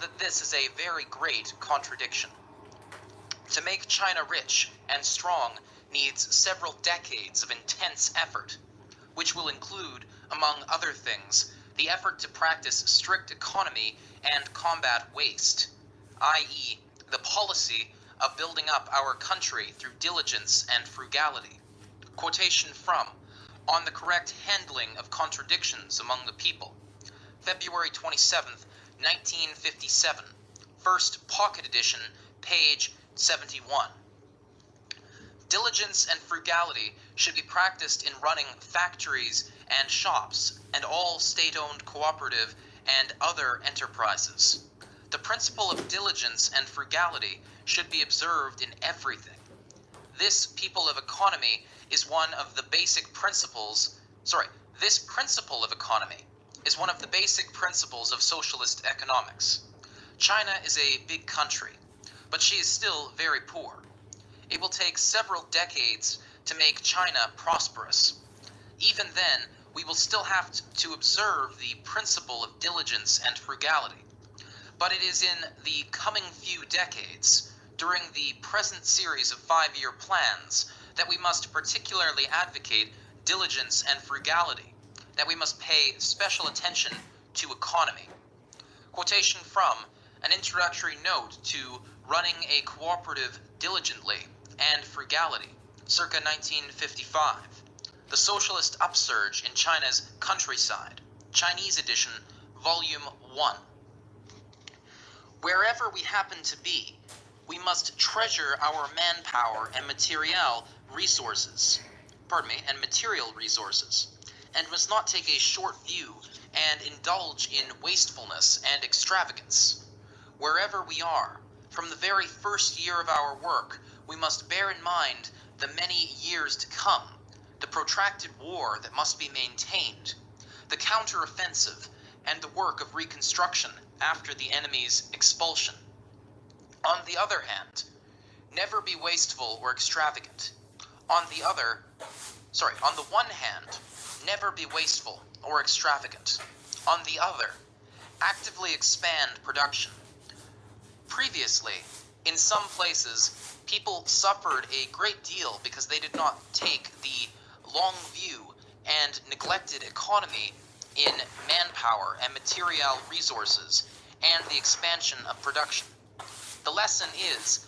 that this is a very great contradiction. To make China rich and strong needs several decades of intense effort, which will include, among other things, the effort to practice strict economy and combat waste, i.e., the policy of building up our country through diligence and frugality. Quotation from On the Correct Handling of Contradictions Among the People, February 27th, 1957, First Pocket Edition, page 71. Diligence and frugality should be practiced in running factories and shops and all state-owned cooperative and other enterprises. The principle of diligence and frugality should be observed in everything. This people of economy is one of the basic principles, this principle of economy is one of the basic principles of socialist economics. China is a big country, but she is still very poor. It will take several decades to make China prosperous. Even then, we will still have to observe the principle of diligence and frugality. But it is in the coming few decades, during the present series of 5-year plans, that we must particularly advocate diligence and frugality, that we must pay special attention to economy. Quotation from an introductory note to Running a Cooperative Diligently and Frugality, circa 1955. The Socialist Upsurge in China's Countryside, Chinese edition, Volume 1. Wherever we happen to be, we must treasure our manpower and material resources, and must not take a short view and indulge in wastefulness and extravagance. Wherever we are, from the very first year of our work, we must bear in mind the many years to come, the protracted war that must be maintained, the counter-offensive, and the work of reconstruction after the enemy's expulsion. On the other hand, never be wasteful or extravagant. On the one hand, never be wasteful or extravagant. On the other, actively expand production. Previously, in some places, people suffered a great deal because they did not take the long view and neglected economy in manpower and material resources and the expansion of production. The lesson is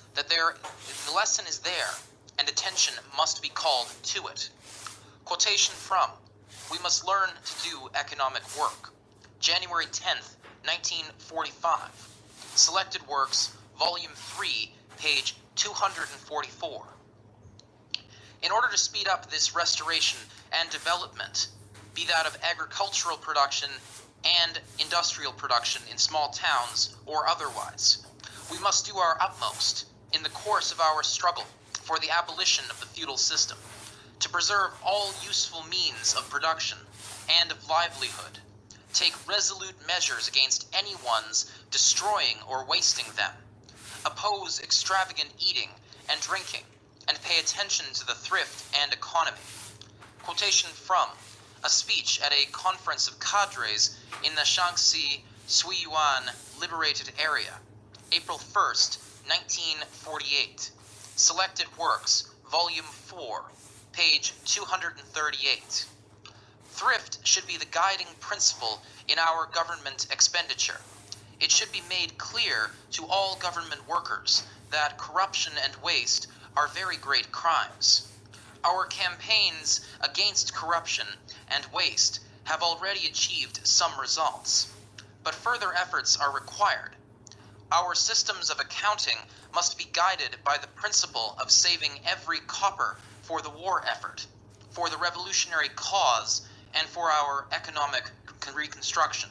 there, and attention must be called to it. Quotation from We Must Learn to Do Economic Work, January 10th, 1945. Selected Works, Volume 3, page 244. In order to speed up this restoration and development, be that of agricultural production and industrial production in small towns or otherwise, we must do our utmost in the course of our struggle for the abolition of the feudal system, to preserve all useful means of production and of livelihood, take resolute measures against anyone's destroying or wasting them, oppose extravagant eating and drinking, and pay attention to the thrift and economy. Quotation from a speech at a conference of cadres in the Shaanxi Suiyuan liberated area, April 1st, 1948. Selected Works, Volume 4, page 238. Thrift should be the guiding principle in our government expenditure. It should be made clear to all government workers that corruption and waste are very great crimes. Our campaigns against corruption and waste have already achieved some results, but further efforts are required. Our systems of accounting must be guided by the principle of saving every copper for the war effort, for the revolutionary cause, and for our economic reconstruction.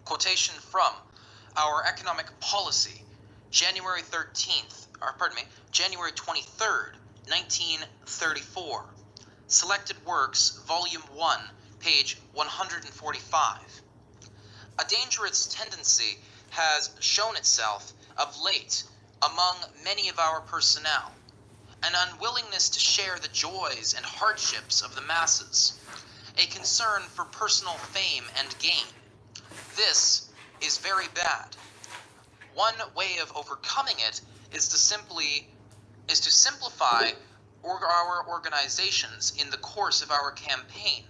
Quotation from Our Economic Policy, January 23rd, 1934. Selected Works, Volume 1, page 145. A dangerous tendency has shown itself of late among many of our personnel, an unwillingness to share the joys and hardships of the masses, a concern for personal fame and gain. This is very bad, One way of overcoming it is to simplify our organizations in the course of our campaign,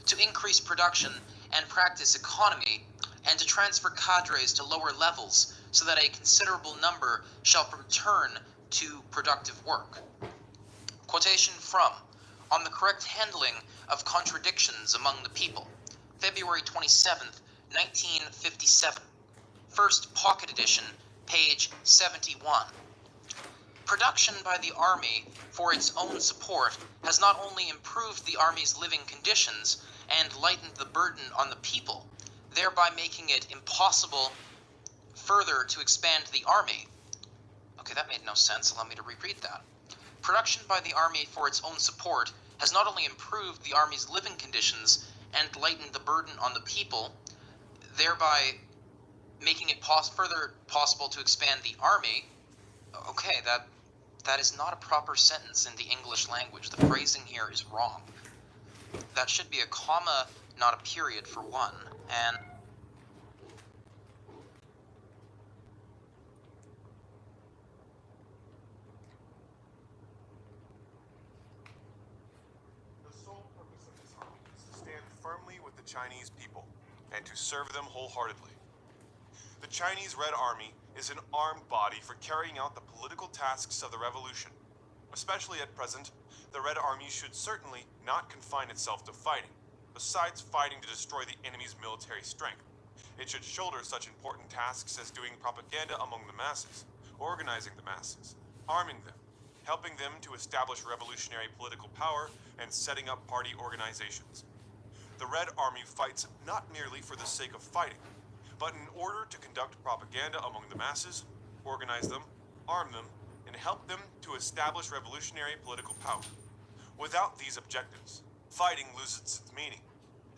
to increase production and practice economy, and to transfer cadres to lower levels so that a considerable number shall return to productive work. Quotation from On the Correct Handling of Contradictions Among the People, February 27th, 1957. First pocket edition, page 71. Production by the Army for its own support has not only improved the Army's living conditions and lightened the burden on the people, thereby making it impossible further to expand the Army. Okay, that made no sense. Allow me to reread that. Production by the Army for its own support has not only improved the Army's living conditions and lightened the burden on the people, thereby making it further possible to expand the Army. Okay, that is not a proper sentence in the English language. The phrasing here is wrong. That should be a comma, not a period, for one, and the sole purpose of this army is to stand firmly with the Chinese people and to serve them wholeheartedly. The Chinese Red Army is an armed body for carrying out the political tasks of the revolution. Especially at present, the Red Army should certainly not confine itself to fighting. Besides fighting to destroy the enemy's military strength, it should shoulder such important tasks as doing propaganda among the masses, organizing the masses, arming them, helping them to establish revolutionary political power, and setting up party organizations. The Red Army fights not merely for the sake of fighting, but in order to conduct propaganda among the masses, organize them, arm them, and help them to establish revolutionary political power. Without these objectives, fighting loses its meaning,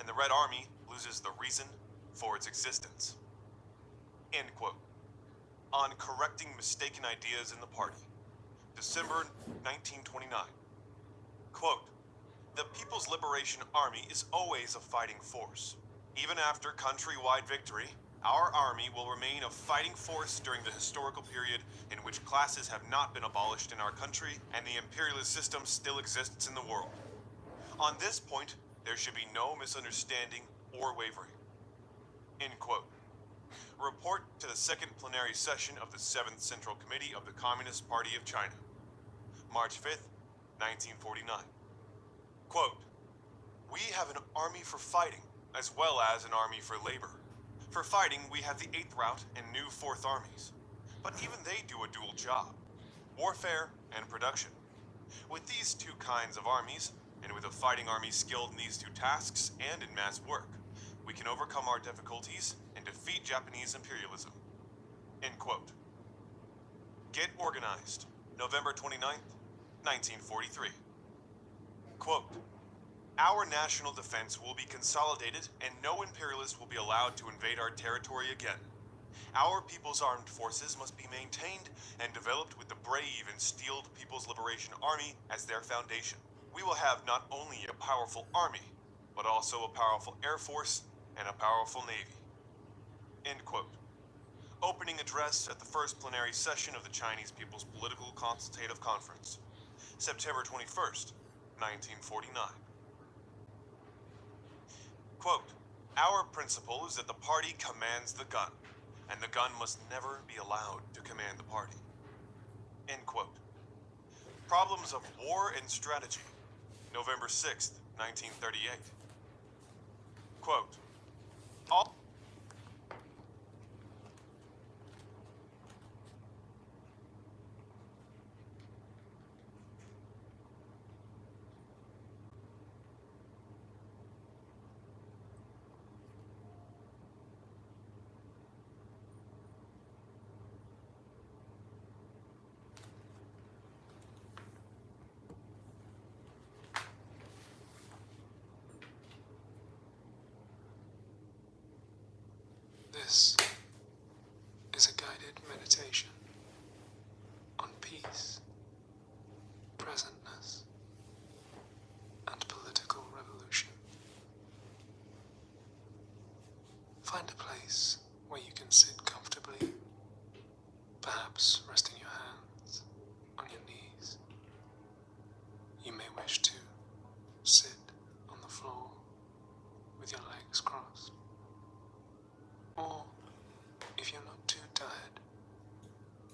and the Red Army loses the reason for its existence. End quote. On correcting mistaken ideas in the party, December 1929. Quote, "The People's Liberation Army is always a fighting force. Even after countrywide victory, our army will remain a fighting force during the historical period in which classes have not been abolished in our country and the imperialist system still exists in the world. On this point, there should be no misunderstanding or wavering." End quote. Report to the second plenary session of the 7th Central Committee of the Communist Party of China, March 5th, 1949. Quote, "We have an army for fighting, as well as an army for labor. For fighting, we have the 8th Route and new 4th Armies. But even they do a dual job, warfare and production. With these two kinds of armies, and with a fighting army skilled in these two tasks and in mass work, we can overcome our difficulties and defeat Japanese imperialism." End quote. Get organized, November 29th, 1943. Quote, "Our national defense will be consolidated and no imperialist will be allowed to invade our territory again. Our people's armed forces must be maintained and developed with the brave and steeled People's Liberation Army as their foundation. We will have not only a powerful army, but also a powerful air force and a powerful navy." End quote. Opening address at the first plenary session of the Chinese People's Political Consultative Conference, September 21st, 1949. Quote, "Our principle is that the party commands the gun, and the gun must never be allowed to command the party." End quote. Problems of War and Strategy, November 6th, 1938. Quote, "All This is a guided meditation on peace, presentness, and political revolution. Find a place where you can sit comfortably perhaps resting your hands on your knees. You may wish to sit on the floor with your legs crossed. Or, if you're not too tired,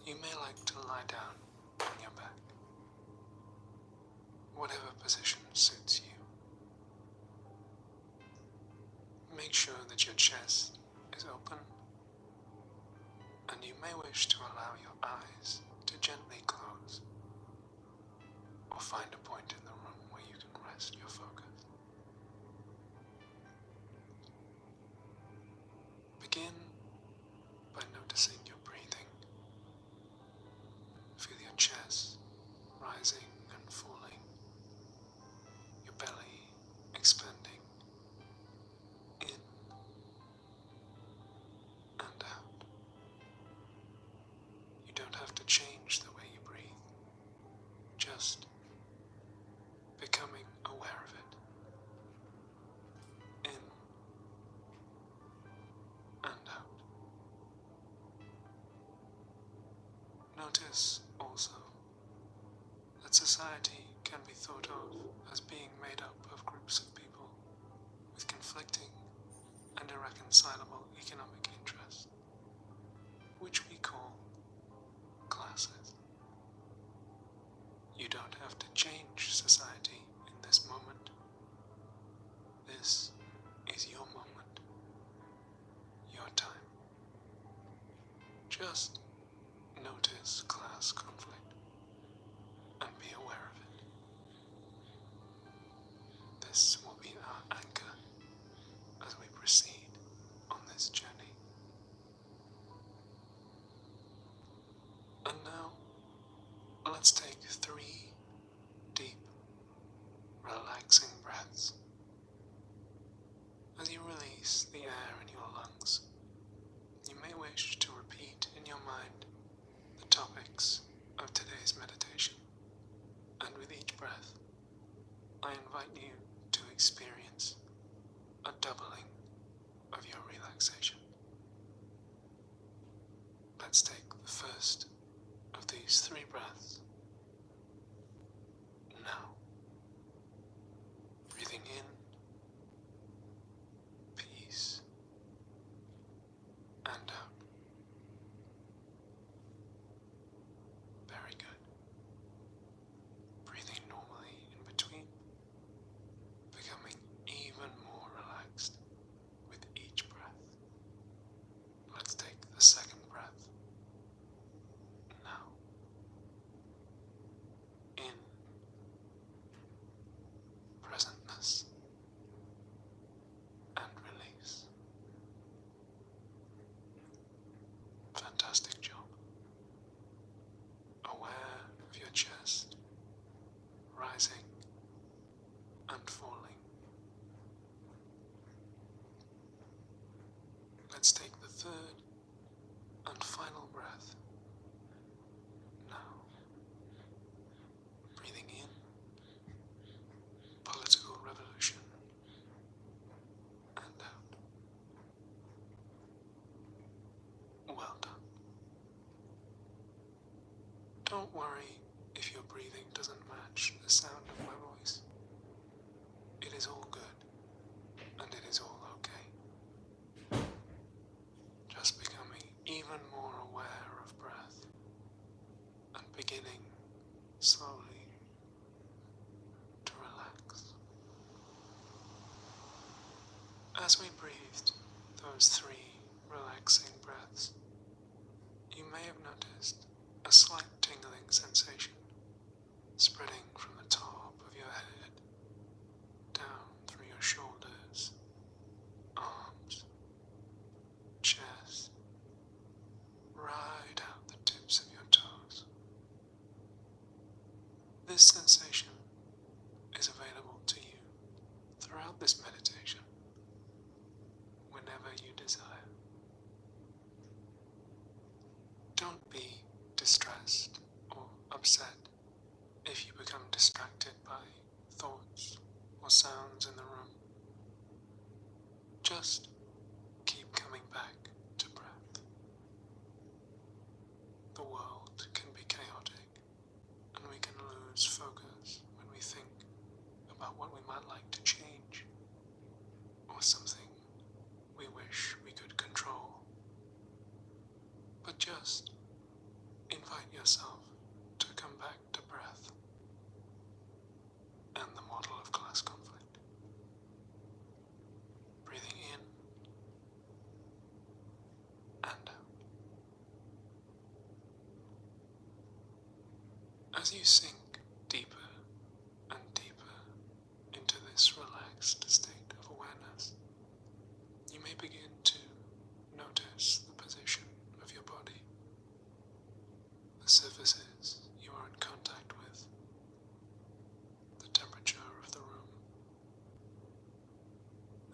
you may like to lie down on your back. Whatever position suits you. Make sure that your chest is open, and you may wish to allow your eyes to gently close, or find a point in the room where you can rest your focus. Begin by noticing your breathing. Feel your chest rising and falling, your belly expanding in and out. You don't have to change the way you breathe, just becoming aware of it. In and out. Notice also that society can be thought of as being made up of groups of people with conflicting and irreconcilable economic interests, which we call classes. You don't have to change society in this moment. This is your moment, your time. Just notice class conflict and be aware of it. This will be our anchor as we proceed on this journey. And now, let's take 3 deep, relaxing breaths. As you release the air in your lungs, you may wish to repeat in your mind the topics of today's meditation. And with each breath, I invite you to experience a doubling of your relaxation. Let's take the first of these 3 breaths. Now, breathing in, peace, and out. Very good. Breathing normally in between, becoming even more relaxed with each breath. Let's take the second breath. Now. In presentness and release. Fantastic job. Aware of your chest rising and falling. Let's take the third and final breath. Now, breathing in, political revolution, and out. Well done. Don't worry if your breathing doesn't match the sound of my voice. It is all good, and it is all okay. Just becoming even more aware of breath, and beginning slowly to relax. As we breathed those 3 relaxing breaths, you may have noticed a slight tingling sensation spreading from the top of your head down through your shoulders, arms, chest, right out the tips of your toes. This sensation is available to you throughout this meditation, whenever you desire. Don't be distressed or upset if you become distracted by thoughts or sounds in the room. Just keep coming back to breath. The world just invite yourself to come back to breath and the model of class conflict. Breathing in and out. As you sink deeper and deeper into this relaxed state of awareness, you may begin to notice the position of your body, the surfaces you are in contact with, the temperature of the room,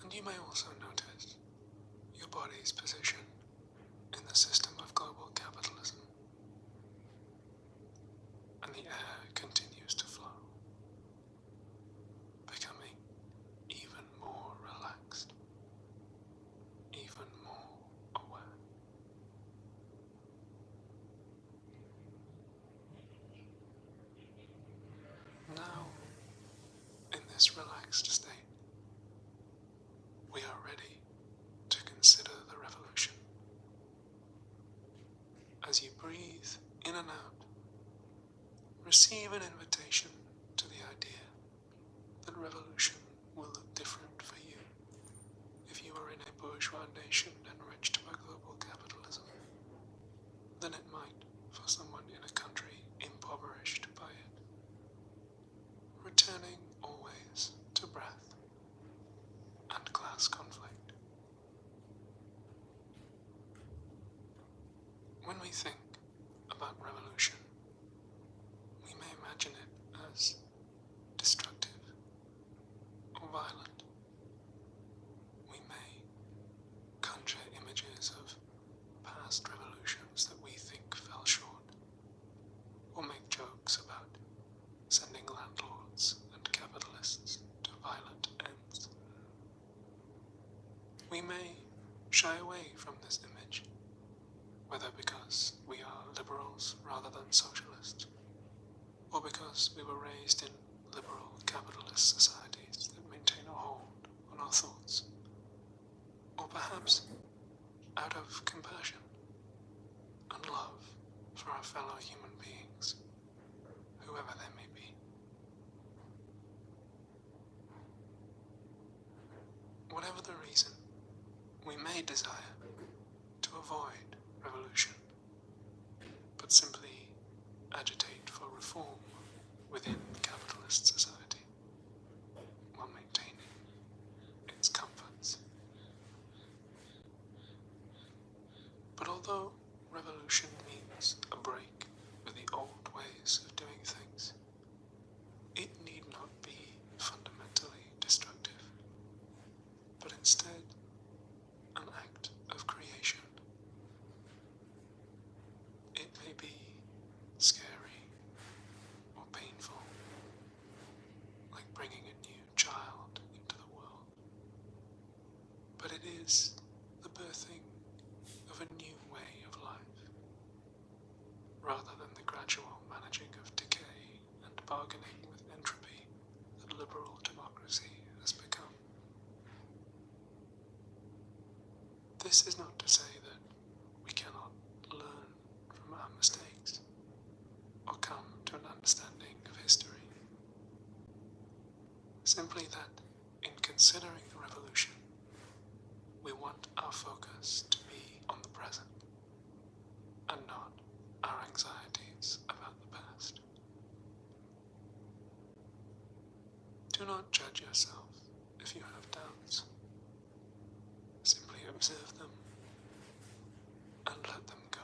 and you may also notice your body's position in the system of global capitalism. And the air continues to flow, becoming even more relaxed, even more aware. Now, in this relaxed state, we are ready to consider the revolution. As you breathe in and out, receive an invitation to the idea that revolution will look different for you if you are in a bourgeois nation enriched by global capitalism than it might for someone in a country impoverished by it. Returning always to breath and class conflict. When we think about revolution, we may imagine it as destructive or violent. We may conjure images of past revolutions that we think fell short, or make jokes about sending landlords and capitalists to violent ends. We may shy away from this image, whether because we are liberals rather than socialists, or because we were raised in liberal capitalist societies that maintain a hold on our thoughts, or perhaps out of compassion and love for our fellow human beings, whoever they may be. Whatever the reason, we may desire to avoid revolution, but simply agitate for reform within capitalist society, while maintaining its comforts. But although revolution means a break with the old ways of doing things, it need not be fundamentally destructive, but instead an act of creation. It may be scary or painful, like bringing a new child into the world, but it is the birthing of a new way of life, rather than the gradual managing of decay and bargaining with entropy that liberal democracy has become. This is not to say that we cannot learn from our mistakes or come to an understanding of history. Simply that, in considering the revolution, we want our focus to be on the present and not our anxieties about the past. Do not judge yourself if you have doubts. Simply observe them and let them go.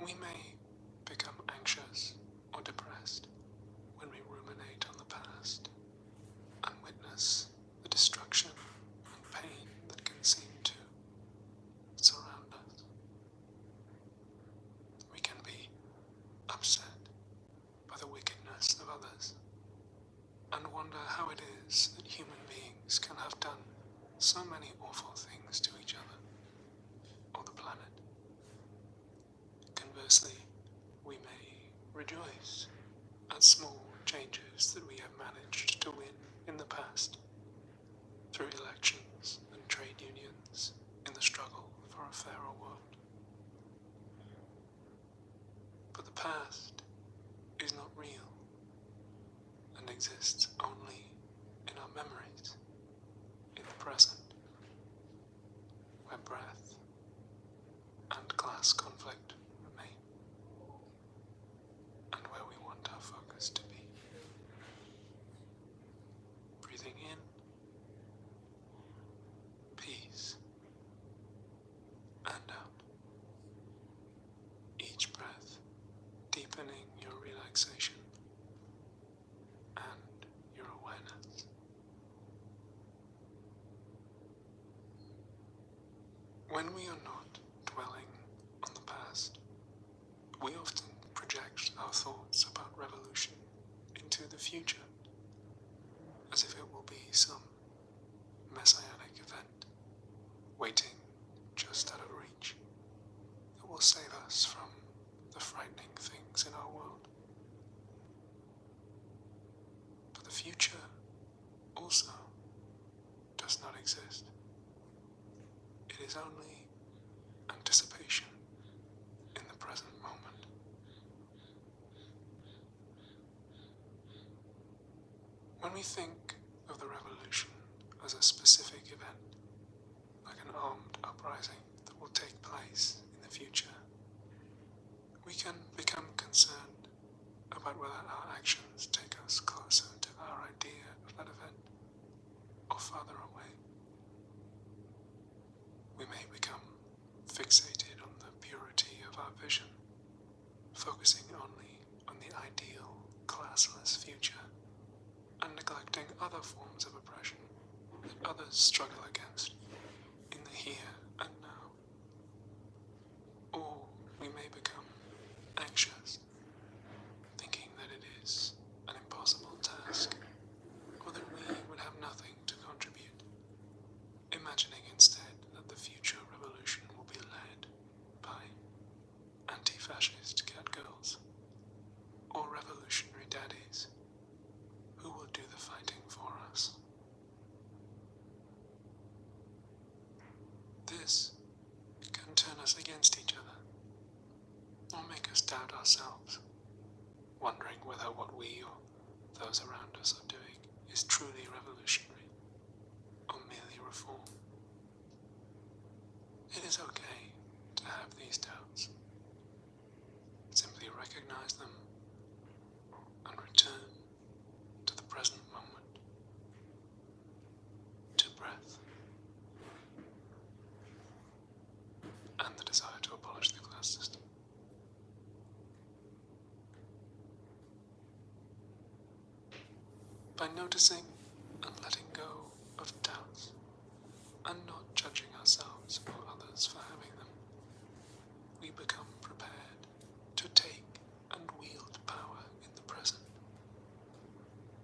We may become anxious or depressed when we ruminate on the past and witness the destruction and pain that can seem to surround us. We can be upset by the wickedness of others and wonder how it is that human beings can have done so many awful things to each other or the planet. Conversely, we may rejoice at small changes that we have managed to win in the past through elections and trade unions in the struggle for exists only in our memories, in the present, where breath and class conflict remain, and where we want our focus to be. Breathing in, peace, and out. Each breath deepening your relaxation and your awareness. When we are not dwelling on the past, we often project our thoughts about revolution into the future, as if it will be some messianic event, waiting just out of reach, that will save us from the frightening things in our world. But the future also does not exist. It is only anticipation in the present moment. When we think of the revolution as a specific event, like an armed uprising that will take place in the future, we can become concerned about whether our actions take us closer to our idea of that event or farther away. We may become fixated on the purity of our vision, focusing only on the ideal, classless future, and neglecting other forms of oppression that others struggle against in the here and now. Or we may become anxious, thinking that it is an impossible task, or that we would have nothing to contribute, imagining instead that the future revolution will be led by anti-fascist catgirls or revolutionary daddies who will do the fighting for us. This can turn us against each other, or make us doubt ourselves, wondering whether what we or those around us are doing is truly revolutionary or merely reform. It is okay to have these doubts. Simply recognize them and return to the present moment, to breath, and the desire to abolish the class system. By noticing and letting go of doubts, and not judging ourselves or others for having them, we become prepared to take and wield power in the present,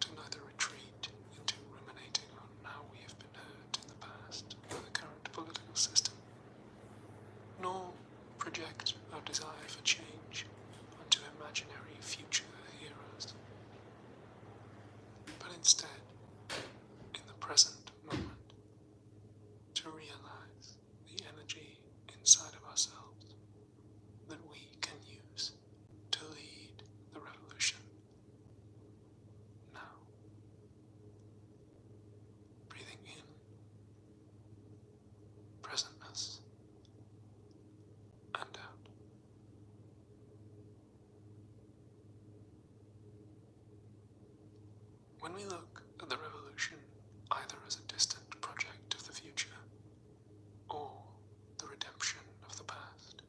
to neither retreat into ruminating on how we have been hurt in the past by the current political system, nor project our desire for change onto imaginary future heroes, but instead, in the present moment, to realize the energy inside of ourselves that we can use to lead the revolution now. Breathing in, presentness, and out. When we look at the revolution either as a distant project of the future or the redemption of the past,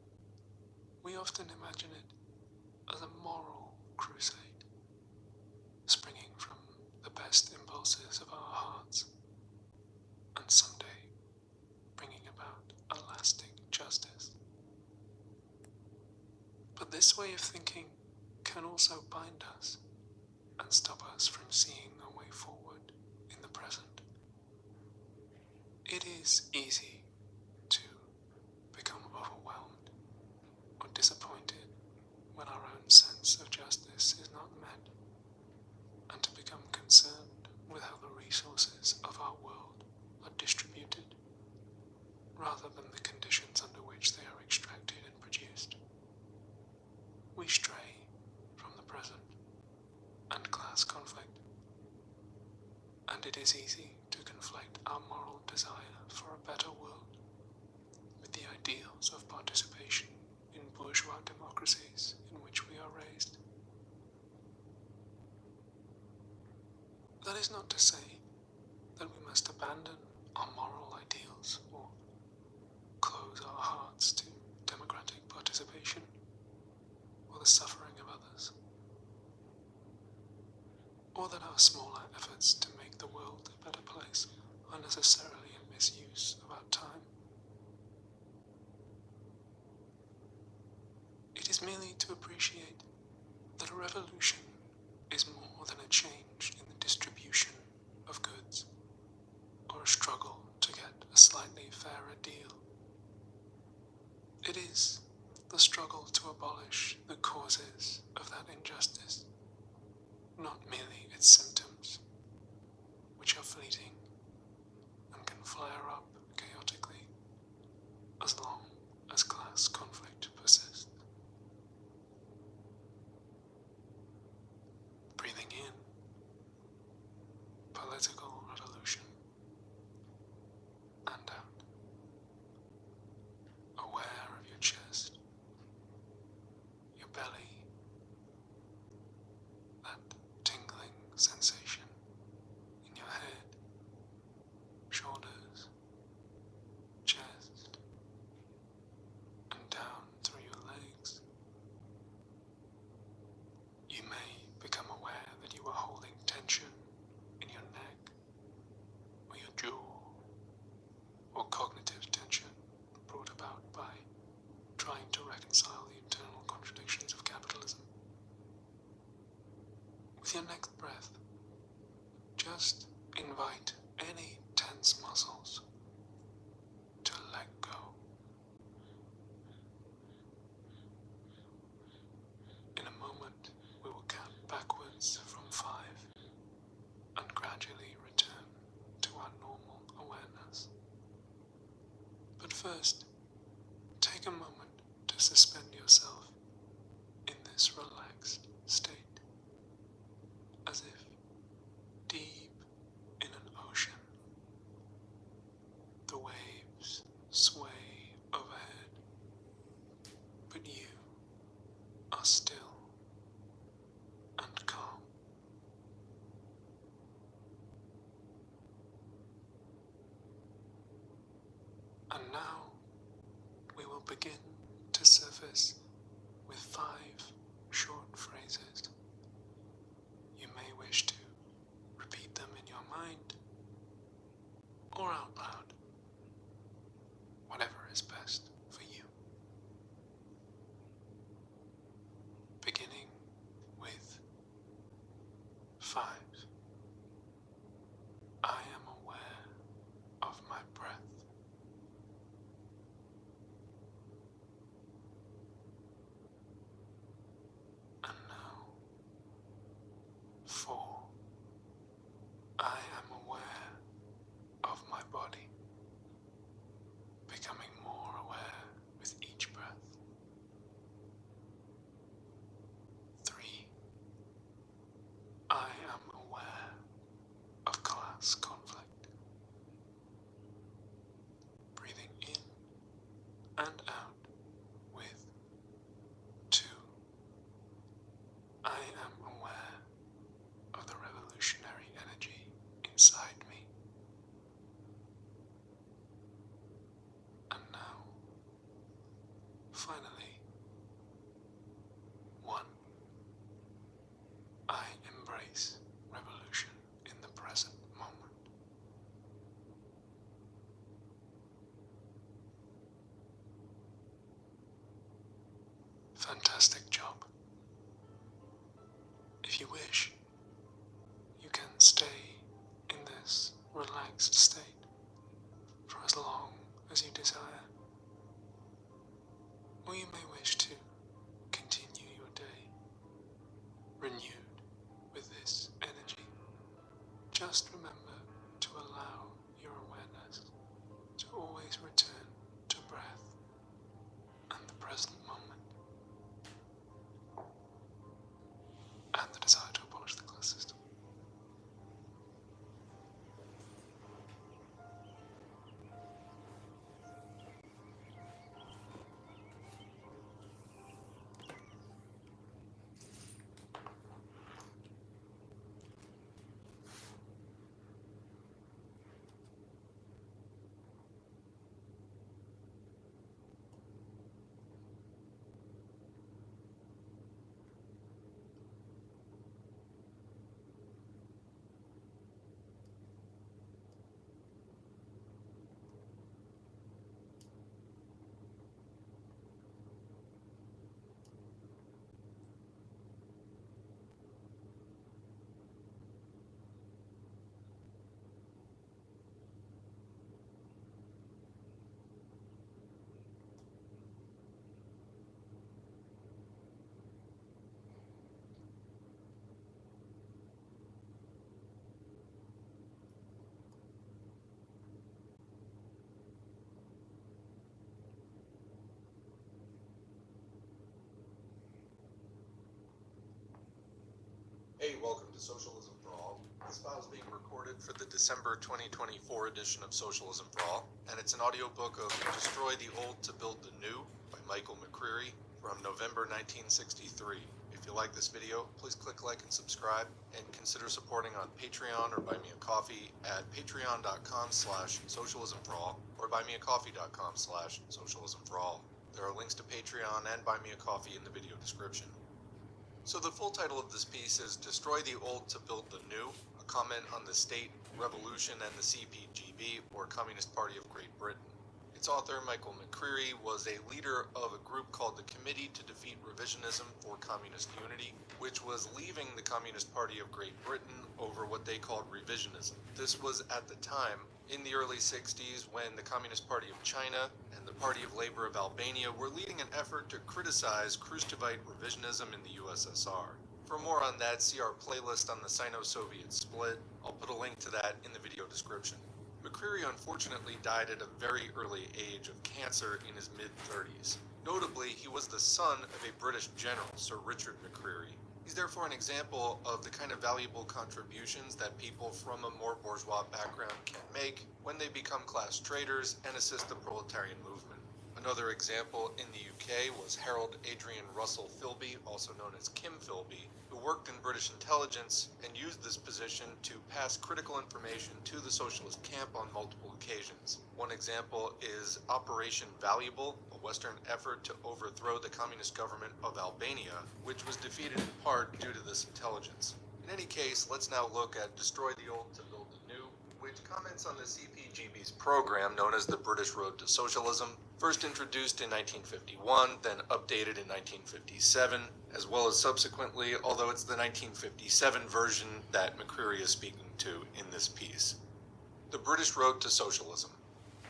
we often imagine it as a moral crusade, springing from the best impulses of our hearts, and someday bringing about a lasting justice. But this way of thinking can also bind us and stop us from seeing a way forward in the present. It is easy to become overwhelmed or disappointed when our own sense of justice is not met, and to become concerned with how the resources of our world are distributed, rather than the conditions under which they are extracted and produced. We stray from the present and class conflict that it is easy to conflate our moral desire for a better world with the ideals of participation in bourgeois democracies in which we are raised. That is not to say that we must abandon our moral ideals or close our hearts to democratic participation or the suffering of others, or that our smaller efforts to make the world a better place are necessarily a misuse of our time. It is merely to appreciate that a revolution is more than a change in the distribution of goods, or a struggle to get a slightly fairer deal. It is the struggle to abolish the causes of that injustice, not merely its symptoms, which are fleeting and can flare up chaotically as long as class conflict persists. Breathing in, political revolution, and out, aware of your chest, your belly, that tingling sensation in your head, shoulders, chest, and down through your legs. You may become aware that you are holding tension in your neck, or your jaw, or cognitive tension brought about by trying to reconcile the internal contradictions of capitalism. With your next breath, just invite any tense muscles to let go. In a moment, we will count backwards from 5 and gradually return to our normal awareness. But first, take a moment to suspend yourself in this relaxed state, as if deep in an ocean. The waves sway overhead, but you are still and calm. And now we will begin to surface with 5 short phrases. You may wish to repeat them in your mind or out loud, whatever is best for you. Beginning with 5. I am aware of my breath. And now, 4. I am aware of my body, becoming more aware with each breath. 3. I am aware of class conflict, breathing in and out with 2. I am aware of the revolutionary energy inside me. And now, finally, 1. I embrace revolution in the present moment. Fantastic job. If you wish, you can stay in this relaxed state for as long as you desire, or you may wish to continue your day renewed with this energy. Just remember to allow your awareness to always return to breath and the present moment, and the desire to abolish the class system. welcome to Socialism for All. This file is being recorded for the December 2024 edition of Socialism for All, and it's an audiobook of Destroy the Old to Build the New by Michael McCreary from November 1963. If you like this video, please click like and subscribe, and consider supporting on Patreon or Buy Me a Coffee at patreon.com/socialismforall or buymeacoffee.com/socialismforall. There are links to Patreon and Buy Me a Coffee in the video description. So the full title of this piece is Destroy the Old to Build the New, a comment on the state, revolution, and the CPGB, or Communist Party of Great Britain. Its author, Michael McCreary, was a leader of a group called the Committee to Defeat Revisionism for Communist Unity, which was leaving the Communist Party of Great Britain over what they called revisionism. This was at the time, in the early 60s, when the Communist Party of China and the Party of Labor of Albania were leading an effort to criticize Khrushchevite revisionism in the USSR. For more on that, see our playlist on the Sino-Soviet split. I'll put a link to that in the video description. McCreary unfortunately died at a very early age of cancer in his mid-30s. Notably, he was the son of a British general, Sir Richard McCreary. He's therefore an example of the kind of valuable contributions that people from a more bourgeois background can make when they become class traders and assist the proletarian movement. Another example in the UK was Harold Adrian Russell Philby, also known as Kim Philby, who worked in British intelligence and used this position to pass critical information to the socialist camp on multiple occasions. One example is Operation Valuable, a Western effort to overthrow the communist government of Albania, which was defeated in part due to this intelligence. In any case, let's now look at Destroy the Old to Build the New, which comments on the CPGB's program known as the British Road to Socialism, first introduced in 1951, then updated in 1957, as well as subsequently, although it's the 1957 version that McCreary is speaking to in this piece. The British Road to Socialism.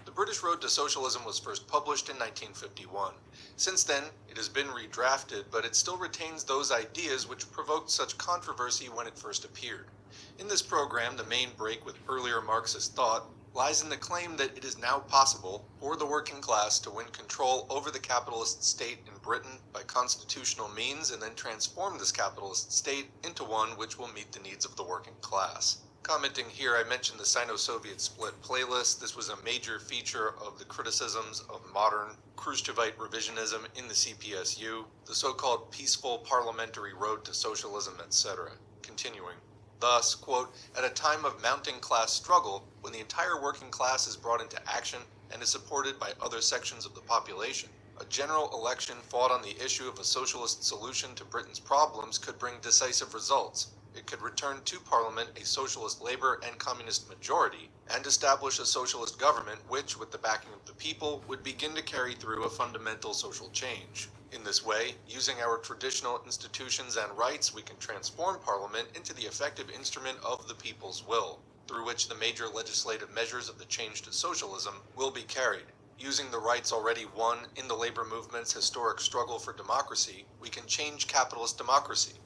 The British Road to Socialism was first published in 1951. Since then, it has been redrafted, but it still retains those ideas which provoked such controversy when it first appeared. In this program, the main break with earlier Marxist thought lies in the claim that it is now possible for the working class to win control over the capitalist state in Britain by constitutional means and then transform this capitalist state into one which will meet the needs of the working class. Commenting here, I mentioned the Sino-Soviet split playlist. This was a major feature of the criticisms of modern Khrushchevite revisionism in the CPSU, the so-called peaceful parliamentary road to socialism, etc. Continuing. Thus, quote, at a time of mounting class struggle, when the entire working class is brought into action and is supported by other sections of the population, a general election fought on the issue of a socialist solution to Britain's problems could bring decisive results. It could return to Parliament a socialist labor and communist majority and establish a socialist government which, with the backing of the people, would begin to carry through a fundamental social change. In this way, using our traditional institutions and rights, we can transform Parliament into the effective instrument of the people's will, through which the major legislative measures of the change to socialism will be carried. Using the rights already won in the labor movement's historic struggle for democracy, we can change capitalist democracy,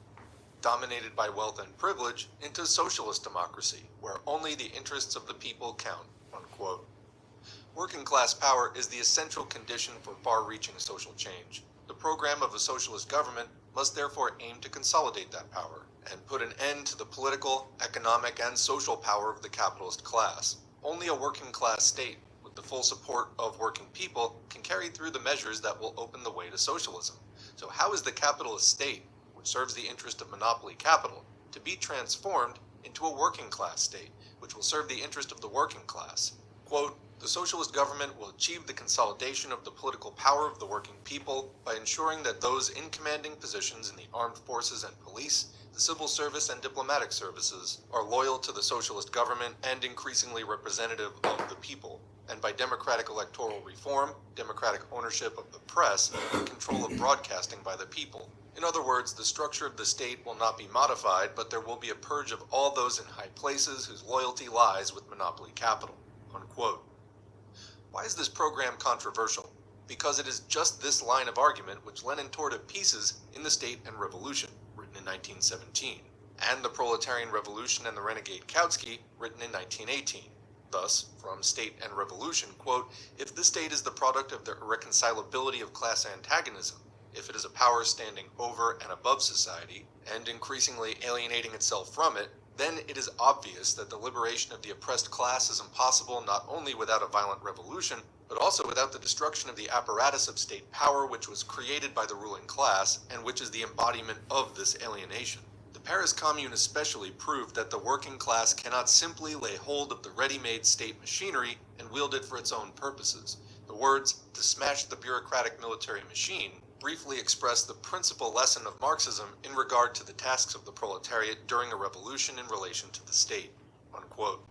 dominated by wealth and privilege, into socialist democracy, where only the interests of the people count, unquote. Working class power is the essential condition for far-reaching social change. The program of a socialist government must therefore aim to consolidate that power and put an end to the political, economic, and social power of the capitalist class. Only a working class state, with the full support of working people, can carry through the measures that will open the way to socialism. So how is the capitalist state, which serves the interest of monopoly capital, to be transformed into a working class state, which will serve the interest of the working class? Quote, the socialist government will achieve the consolidation of the political power of the working people by ensuring that those in commanding positions in the armed forces and police, the civil service and diplomatic services are loyal to the socialist government and increasingly representative of the people, and by democratic electoral reform, democratic ownership of the press, and control of broadcasting by the people. In other words, the structure of the state will not be modified, but there will be a purge of all those in high places whose loyalty lies with monopoly capital, unquote. Why is this program controversial? Because it is just this line of argument which Lenin tore to pieces in The State and Revolution, written in 1917, and The Proletarian Revolution and the Renegade Kautsky, written in 1918. Thus, from State and Revolution, quote, if the state is the product of the irreconcilability of class antagonism, if it is a power standing over and above society, and increasingly alienating itself from it, then it is obvious that the liberation of the oppressed class is impossible not only without a violent revolution, but also without the destruction of the apparatus of state power which was created by the ruling class, and which is the embodiment of this alienation. The Paris Commune especially proved that the working class cannot simply lay hold of the ready-made state machinery and wield it for its own purposes. The words, "to smash the bureaucratic military machine," briefly express the principal lesson of Marxism in regard to the tasks of the proletariat during a revolution in relation to the state. Unquote.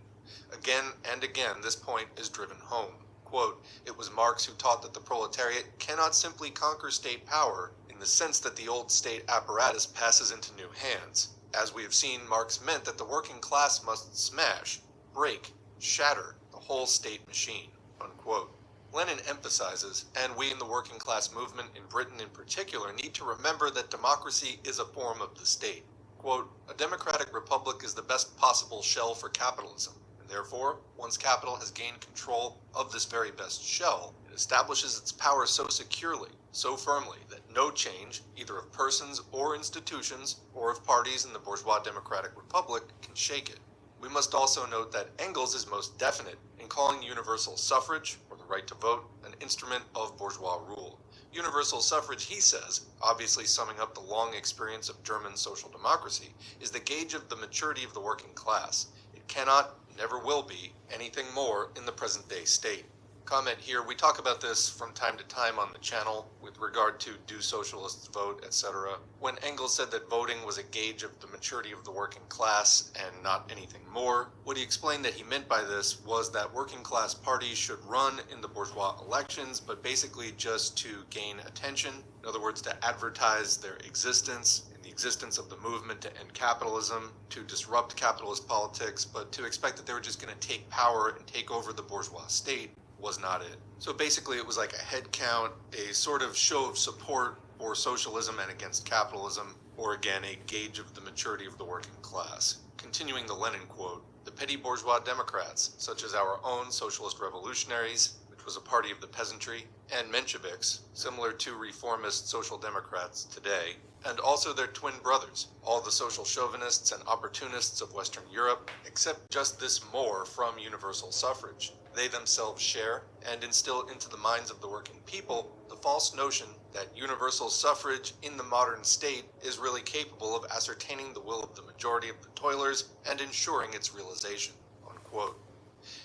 Again and again this point is driven home. Quote, "It was Marx who taught that the proletariat cannot simply conquer state power in the sense that the old state apparatus passes into new hands. As we have seen, Marx meant that the working class must smash, break, shatter the whole state machine." Unquote. Lenin emphasizes, and we in the working class movement in Britain in particular need to remember, that democracy is a form of the state. Quote, "A democratic republic is the best possible shell for capitalism, and therefore, once capital has gained control of this very best shell, it establishes its power so securely, so firmly, that no change, either of persons or institutions, or of parties in the bourgeois democratic republic, can shake it." We must also note that Engels is most definite in calling universal suffrage, or the right to vote, an instrument of bourgeois rule. Universal suffrage, he says, obviously summing up the long experience of German social democracy, is the gauge of the maturity of the working class. It cannot, never will be, anything more in the present-day state. Comment here, we talk about this from time to time on the channel with regard to do socialists vote, etc. When Engels said that voting was a gauge of the maturity of the working class and not anything more, what he explained that he meant by this was that working class parties should run in the bourgeois elections, but basically just to gain attention. In other words, to advertise their existence, and the existence of the movement to end capitalism, to disrupt capitalist politics, but to expect that they were just going to take power and take over the bourgeois state was not it. So basically it was like a head count, a sort of show of support for socialism and against capitalism, or again a gauge of the maturity of the working class. Continuing the Lenin quote, "The petty bourgeois Democrats, such as our own socialist revolutionaries, which was a party of the peasantry, and Mensheviks, similar to reformist social democrats today, and also their twin brothers, all the social chauvinists and opportunists of Western Europe, accept just this more from universal suffrage. They themselves share and instill into the minds of the working people the false notion that universal suffrage in the modern state is really capable of ascertaining the will of the majority of the toilers and ensuring its realization." Unquote.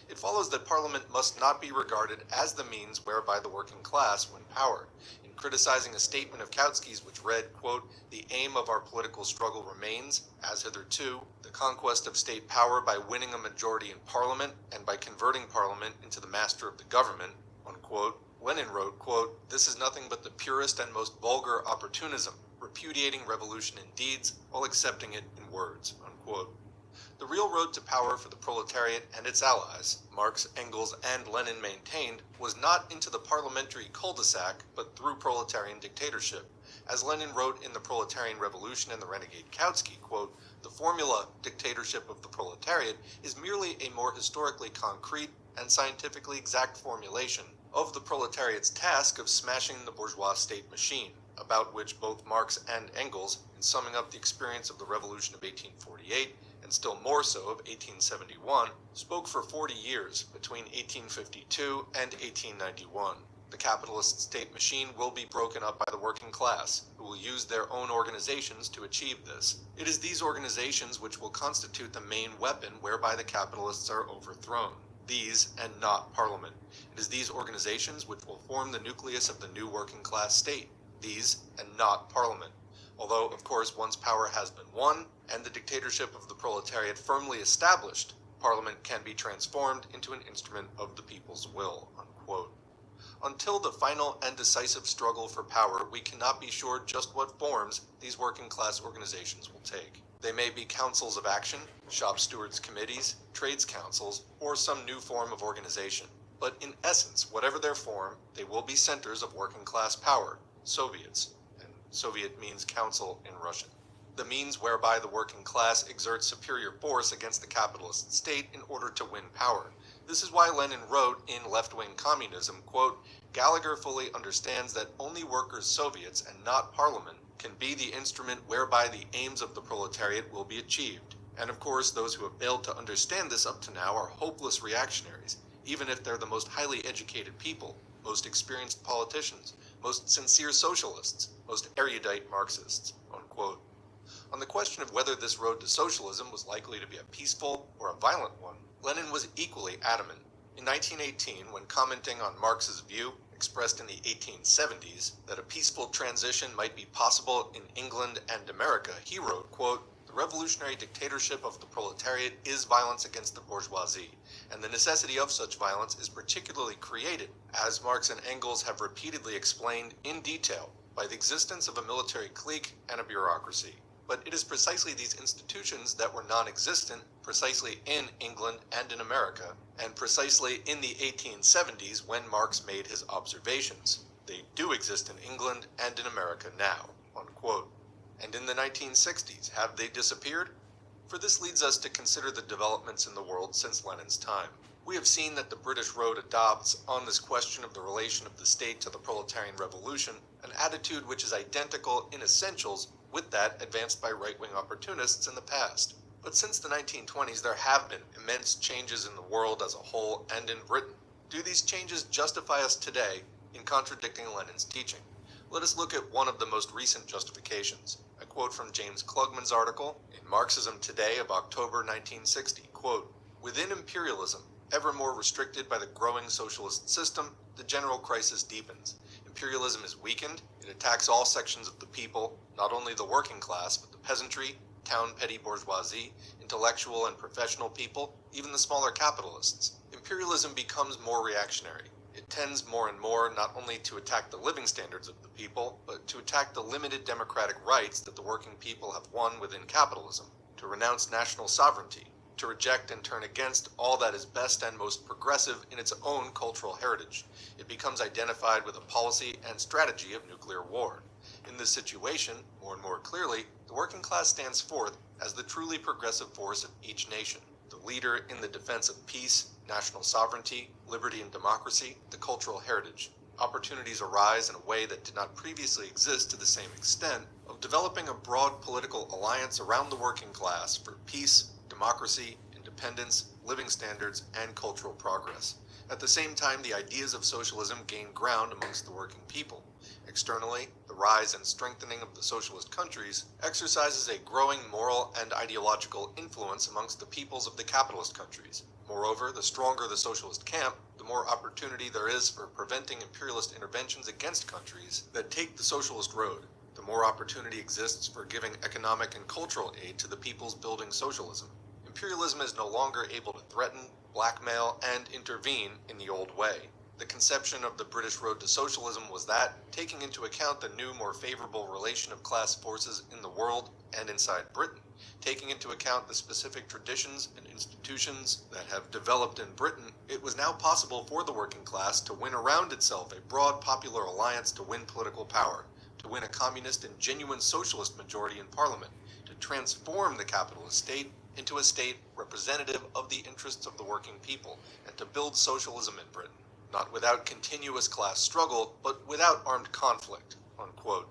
It follows that Parliament must not be regarded as the means whereby the working class win power. In criticizing a statement of Kautsky's which read, quote, "The aim of our political struggle remains, as hitherto, the conquest of state power by winning a majority in Parliament and by converting Parliament into the master of the government," unquote, Lenin wrote, quote, "This is nothing but the purest and most vulgar opportunism, repudiating revolution in deeds while accepting it in words," unquote. The real road to power for the proletariat and its allies, Marx, Engels, and Lenin maintained, was not into the parliamentary cul-de-sac, but through proletarian dictatorship. As Lenin wrote in The Proletarian Revolution and the Renegade Kautsky, quote, "The formula, dictatorship of the proletariat, is merely a more historically concrete and scientifically exact formulation of the proletariat's task of smashing the bourgeois state machine, about which both Marx and Engels, in summing up the experience of the Revolution of 1848, and still more so of 1871, spoke for 40 years, between 1852 and 1891. The capitalist state machine will be broken up by the working class, who will use their own organizations to achieve this. It is these organizations which will constitute the main weapon whereby the capitalists are overthrown. These, and not Parliament. It is these organizations which will form the nucleus of the new working class state. These, and not Parliament. Although, of course, once power has been won, and the dictatorship of the proletariat firmly established, Parliament can be transformed into an instrument of the people's will." Unquote. Until the final and decisive struggle for power, we cannot be sure just what forms these working class organizations will take. They may be councils of action, shop stewards' committees, trades councils, or some new form of organization. But in essence, whatever their form, they will be centers of working class power, Soviets. Soviet means council in Russian. The means whereby the working class exerts superior force against the capitalist state in order to win power. This is why Lenin wrote in Left-Wing Communism, quote, Gallagher fully understands that only workers' Soviets and not Parliament can be the instrument whereby the aims of the proletariat will be achieved. And of course, those who have failed to understand this up to now are hopeless reactionaries, even if they're the most highly educated people, most experienced politicians, most sincere socialists, most erudite Marxists, unquote. On the question of whether this road to socialism was likely to be a peaceful or a violent one, Lenin was equally adamant. In 1918, when commenting on Marx's view, expressed in the 1870s, that a peaceful transition might be possible in England and America, he wrote, quote, the revolutionary dictatorship of the proletariat is violence against the bourgeoisie, and the necessity of such violence is particularly created, as Marx and Engels have repeatedly explained in detail, by the existence of a military clique and a bureaucracy. But it is precisely these institutions that were non-existent precisely in England and in America, and precisely in the 1870s when Marx made his observations. They do exist in England and in America now, unquote. And in the 1960s, have they disappeared? For this leads us to consider the developments in the world since Lenin's time. We have seen that the British road adopts, on this question of the relation of the state to the proletarian revolution, an attitude which is identical in essentials with that advanced by right-wing opportunists in the past. But since the 1920s, there have been immense changes in the world as a whole and in Britain. Do these changes justify us today in contradicting Lenin's teaching? Let us look at one of the most recent justifications. A quote from James Klugman's article in Marxism Today of October 1960, quote, within imperialism, ever more restricted by the growing socialist system, the general crisis deepens. Imperialism is weakened, it attacks all sections of the people, not only the working class, but the peasantry, town petty bourgeoisie, intellectual and professional people, even the smaller capitalists. Imperialism becomes more reactionary. It tends more and more not only to attack the living standards of the people, but to attack the limited democratic rights that the working people have won within capitalism, to renounce national sovereignty, to reject and turn against all that is best and most progressive in its own cultural heritage. It becomes identified with a policy and strategy of nuclear war. In this situation, more and more clearly, the working class stands forth as the truly progressive force of each nation, the leader in the defense of peace, national sovereignty, liberty and democracy, the cultural heritage. Opportunities arise in a way that did not previously exist to the same extent of developing a broad political alliance around the working class for peace, democracy, independence, living standards, and cultural progress. At the same time, the ideas of socialism gain ground amongst the working people. Externally, the rise and strengthening of the socialist countries exercises a growing moral and ideological influence amongst the peoples of the capitalist countries. Moreover, the stronger the socialist camp, the more opportunity there is for preventing imperialist interventions against countries that take the socialist road. The more opportunity exists for giving economic and cultural aid to the peoples building socialism. Imperialism is no longer able to threaten, blackmail, and intervene in the old way. The conception of the British road to socialism was that, taking into account the new, more favorable relation of class forces in the world and inside Britain, taking into account the specific traditions and institutions that have developed in Britain, it was now possible for the working class to win around itself a broad popular alliance to win political power, to win a communist and genuine socialist majority in Parliament, to transform the capitalist state into a state representative of the interests of the working people, and to build socialism in Britain, not without continuous class struggle, but without armed conflict, unquote.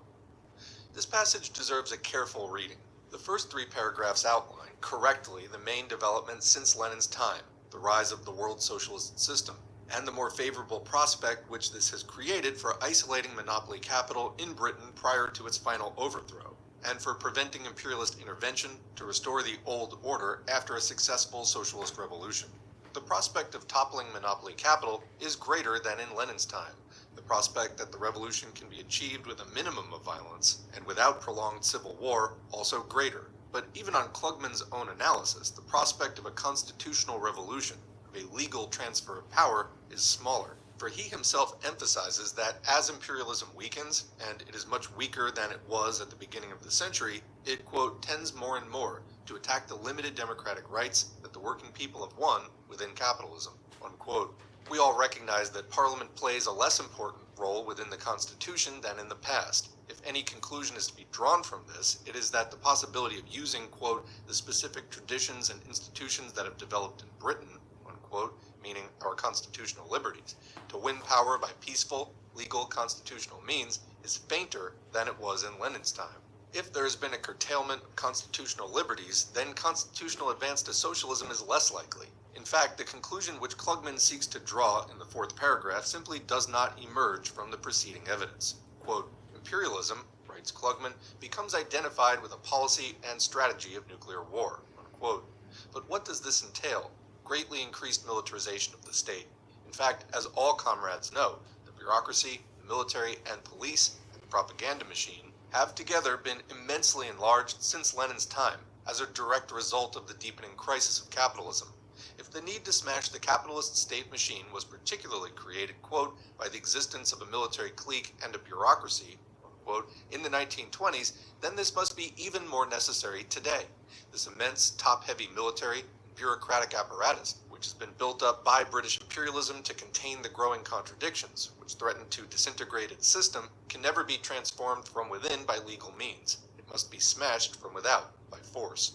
This passage deserves a careful reading. The first 3 paragraphs outline correctly the main developments since Lenin's time, the rise of the world socialist system, and the more favorable prospect which this has created for isolating monopoly capital in Britain prior to its final overthrow, and for preventing imperialist intervention to restore the old order after a successful socialist revolution. The prospect of toppling monopoly capital is greater than in Lenin's time. The prospect that the revolution can be achieved with a minimum of violence and without prolonged civil war also greater. But even on Klugman's own analysis, the prospect of a constitutional revolution, of a legal transfer of power, is smaller. For he himself emphasizes that as imperialism weakens, and it is much weaker than it was at the beginning of the century, it, quote, tends more and more to attack the limited democratic rights that the working people have won within capitalism, unquote. We all recognize that Parliament plays a less important role within the Constitution than in the past. If any conclusion is to be drawn from this, it is that the possibility of using, quote, the specific traditions and institutions that have developed in Britain, unquote, meaning our constitutional liberties, to win power by peaceful, legal constitutional means is fainter than it was in Lenin's time. If there has been a curtailment of constitutional liberties, then constitutional advance to socialism is less likely. In fact, the conclusion which Klugman seeks to draw in the fourth paragraph simply does not emerge from the preceding evidence. Quote, imperialism, writes Klugman, becomes identified with a policy and strategy of nuclear war, unquote. But what does this entail? Greatly increased militarization of the state. In fact, as all comrades know, the bureaucracy, the military and police, and the propaganda machine have together been immensely enlarged since Lenin's time as a direct result of the deepening crisis of capitalism. If the need to smash the capitalist state machine was particularly created, quote, by the existence of a military clique and a bureaucracy, unquote, in the 1920s, then this must be even more necessary today. This immense, top-heavy military and bureaucratic apparatus, which has been built up by British imperialism to contain the growing contradictions, which threaten to disintegrate its system, can never be transformed from within by legal means. It must be smashed from without, by force.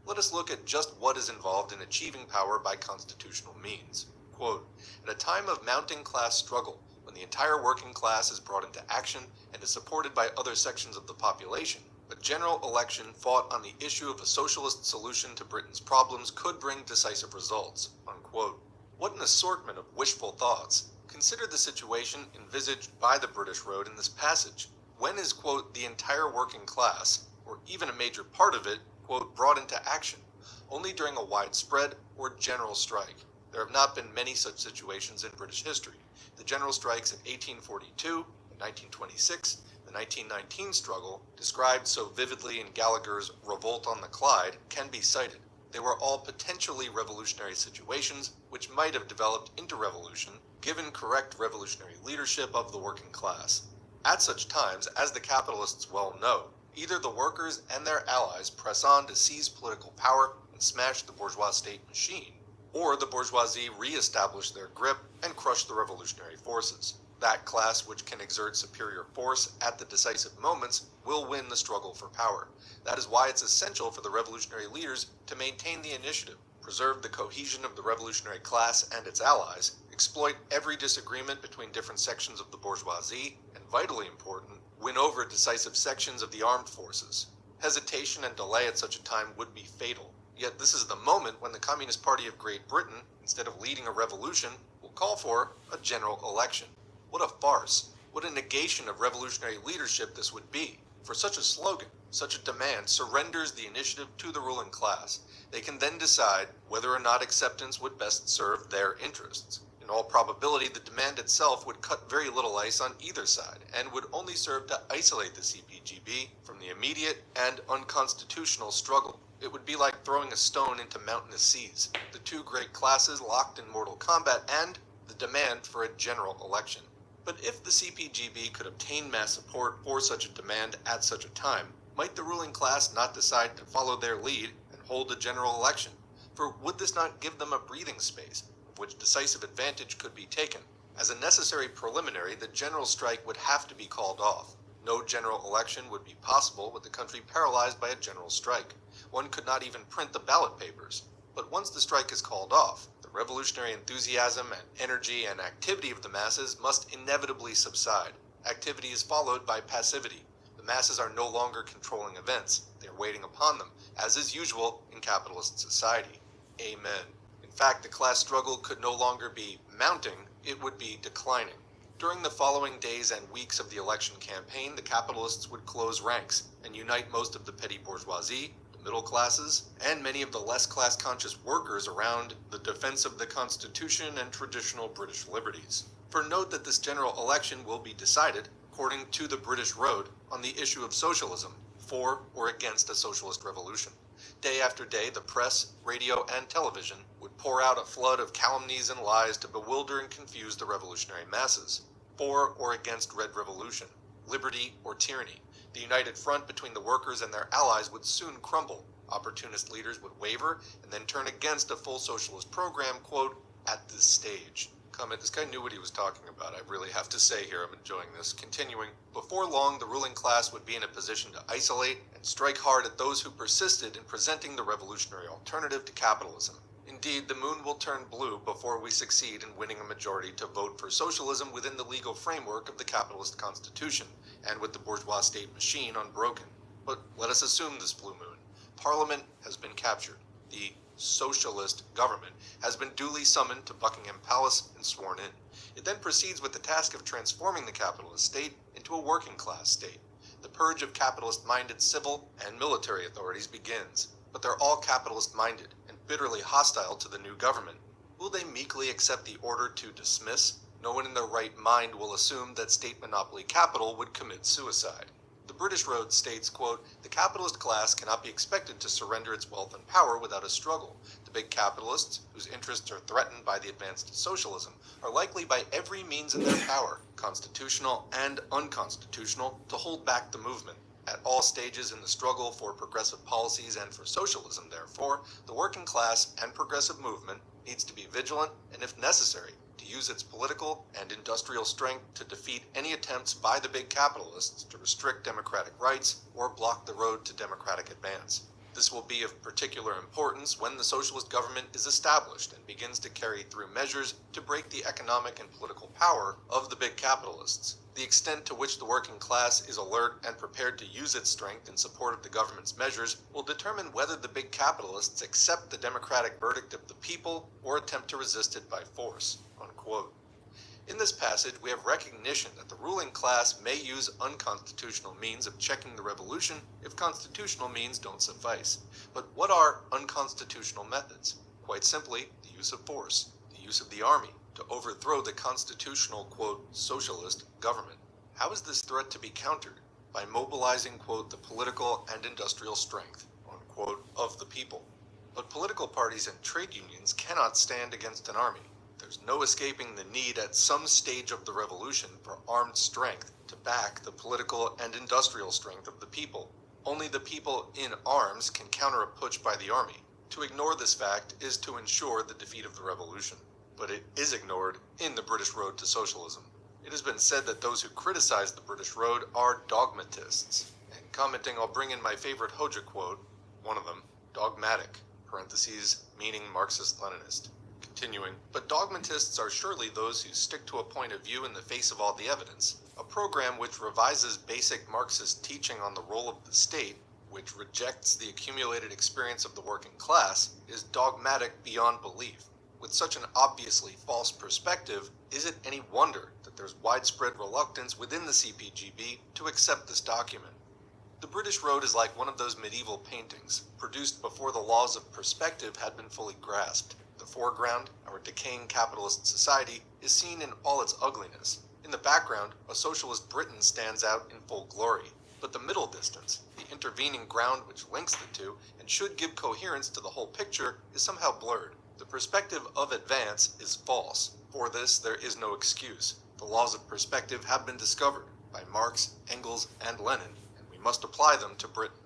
Let us look at just what is involved in achieving power by constitutional means. Quote, at a time of mounting class struggle, when the entire working class is brought into action and is supported by other sections of the population, a general election fought on the issue of a socialist solution to Britain's problems could bring decisive results, unquote. What an assortment of wishful thoughts. Consider the situation envisaged by the British Road in this passage. When is, quote, the entire working class, or even a major part of it, quote, brought into action? Only during a widespread or general strike. There have not been many such situations in British history. The general strikes of 1842 and 1926, the 1919 struggle, described so vividly in Gallagher's Revolt on the Clyde, can be cited. They were all potentially revolutionary situations which might have developed into revolution given correct revolutionary leadership of the working class. At such times, as the capitalists well know, either the workers and their allies press on to seize political power and smash the bourgeois state machine, or the bourgeoisie re-establish their grip and crush the revolutionary forces. That class which can exert superior force at the decisive moments will win the struggle for power. That is why it's essential for the revolutionary leaders to maintain the initiative, preserve the cohesion of the revolutionary class and its allies, exploit every disagreement between different sections of the bourgeoisie, and vitally important, win over decisive sections of the armed forces. Hesitation and delay at such a time would be fatal. Yet this is the moment when the Communist Party of Great Britain, instead of leading a revolution, will call for a general election. What a farce. What a negation of revolutionary leadership this would be. For such a slogan, such a demand surrenders the initiative to the ruling class. They can then decide whether or not acceptance would best serve their interests. In all probability, the demand itself would cut very little ice on either side and would only serve to isolate the CPGB from the immediate and unconstitutional struggle. It would be like throwing a stone into mountainous seas, the two great classes locked in mortal combat and the demand for a general election. But if the CPGB could obtain mass support for such a demand at such a time, might the ruling class not decide to follow their lead and hold a general election? For would this not give them a breathing space, of which decisive advantage could be taken? As a necessary preliminary, the general strike would have to be called off. No general election would be possible with the country paralyzed by a general strike. One could not even print the ballot papers. But once the strike is called off, the revolutionary enthusiasm and energy and activity of the masses must inevitably subside. Activity is followed by passivity. The masses are no longer controlling events. They are waiting upon them, as is usual in capitalist society. Amen. In fact, the class struggle could no longer be mounting, it would be declining. During the following days and weeks of the election campaign, the capitalists would close ranks and unite most of the petty bourgeoisie, the middle classes, and many of the less class-conscious workers around the defense of the Constitution and traditional British liberties. For note that this general election will be decided, according to the British Road, on the issue of socialism, for or against a socialist revolution. Day after day, the press, radio, and television would pour out a flood of calumnies and lies to bewilder and confuse the revolutionary masses. For or against Red Revolution, liberty or tyranny, the united front between the workers and their allies would soon crumble. Opportunist leaders would waver and then turn against a full socialist program, quote, at this stage. Comment, this guy knew what he was talking about, I really have to say here, I'm enjoying this. Continuing, before long, the ruling class would be in a position to isolate and strike hard at those who persisted in presenting the revolutionary alternative to capitalism. Indeed, the moon will turn blue before we succeed in winning a majority to vote for socialism within the legal framework of the capitalist constitution, and with the bourgeois state machine unbroken. But let us assume this blue moon. Parliament has been captured. The socialist government has been duly summoned to Buckingham Palace and sworn in. It then proceeds with the task of transforming the capitalist state into a working class state. The purge of capitalist-minded civil and military authorities begins, but they're all capitalist-minded and bitterly hostile to the new government. Will they meekly accept the order to dismiss? No one in their right mind will assume that state monopoly capital would commit suicide. The British Road states, quote, "The capitalist class cannot be expected to surrender its wealth and power without a struggle. The big capitalists, whose interests are threatened by the advance to socialism, are likely by every means in their power, constitutional and unconstitutional, to hold back the movement. At all stages in the struggle for progressive policies and for socialism, therefore, the working class and progressive movement needs to be vigilant and, if necessary, to use its political and industrial strength to defeat any attempts by the big capitalists to restrict democratic rights or block the road to democratic advance. This will be of particular importance when the socialist government is established and begins to carry through measures to break the economic and political power of the big capitalists. The extent to which the working class is alert and prepared to use its strength in support of the government's measures will determine whether the big capitalists accept the democratic verdict of the people or attempt to resist it by force." Unquote. In this passage, we have recognition that the ruling class may use unconstitutional means of checking the revolution if constitutional means don't suffice. But what are unconstitutional methods? Quite simply, the use of force, the use of the army, to overthrow the constitutional, quote, socialist government. How is this threat to be countered? By mobilizing, quote, the political and industrial strength, unquote, of the people. But political parties and trade unions cannot stand against an army. There's no escaping the need at some stage of the revolution for armed strength to back the political and industrial strength of the people. Only the people in arms can counter a putsch by the army. To ignore this fact is to ensure the defeat of the revolution. But it is ignored in the British road to socialism. It has been said that those who criticize the British road are dogmatists. And commenting, I'll bring in my favorite Hoja quote, one of them, dogmatic, parentheses, meaning Marxist-Leninist. Continuing, but dogmatists are surely those who stick to a point of view in the face of all the evidence. A program which revises basic Marxist teaching on the role of the state, which rejects the accumulated experience of the working class, is dogmatic beyond belief. With such an obviously false perspective, is it any wonder that there's widespread reluctance within the CPGB to accept this document? The British Road is like one of those medieval paintings, produced before the laws of perspective had been fully grasped. The foreground, our decaying capitalist society, is seen in all its ugliness. In the background, a socialist Britain stands out in full glory. But the middle distance, the intervening ground which links the two and should give coherence to the whole picture, is somehow blurred. The perspective of advance is false. For this, there is no excuse. The laws of perspective have been discovered by Marx, Engels, and Lenin, and we must apply them to Britain.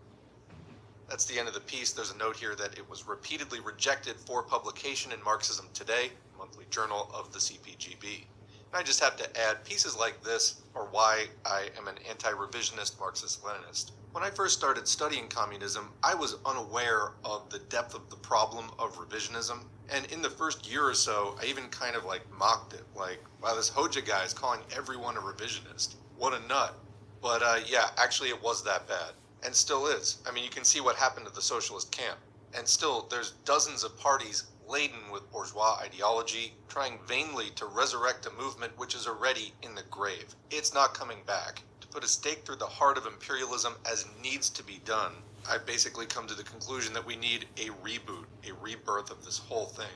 That's the end of the piece. There's a note here that it was repeatedly rejected for publication in Marxism Today, monthly journal of the CPGB. And I just have to add, pieces like this are why I am an anti-revisionist Marxist-Leninist. When I first started studying communism, I was unaware of the depth of the problem of revisionism. And in the first year or so, I even kind of mocked it. Wow, this Hoja guy is calling everyone a revisionist. What a nut. But yeah, actually it was that bad. And still is. I mean, you can see what happened to the socialist camp. And still, there's dozens of parties laden with bourgeois ideology, trying vainly to resurrect a movement which is already in the grave. It's not coming back. To put a stake through the heart of imperialism as needs to be done, I've basically come to the conclusion that we need a reboot, a rebirth of this whole thing.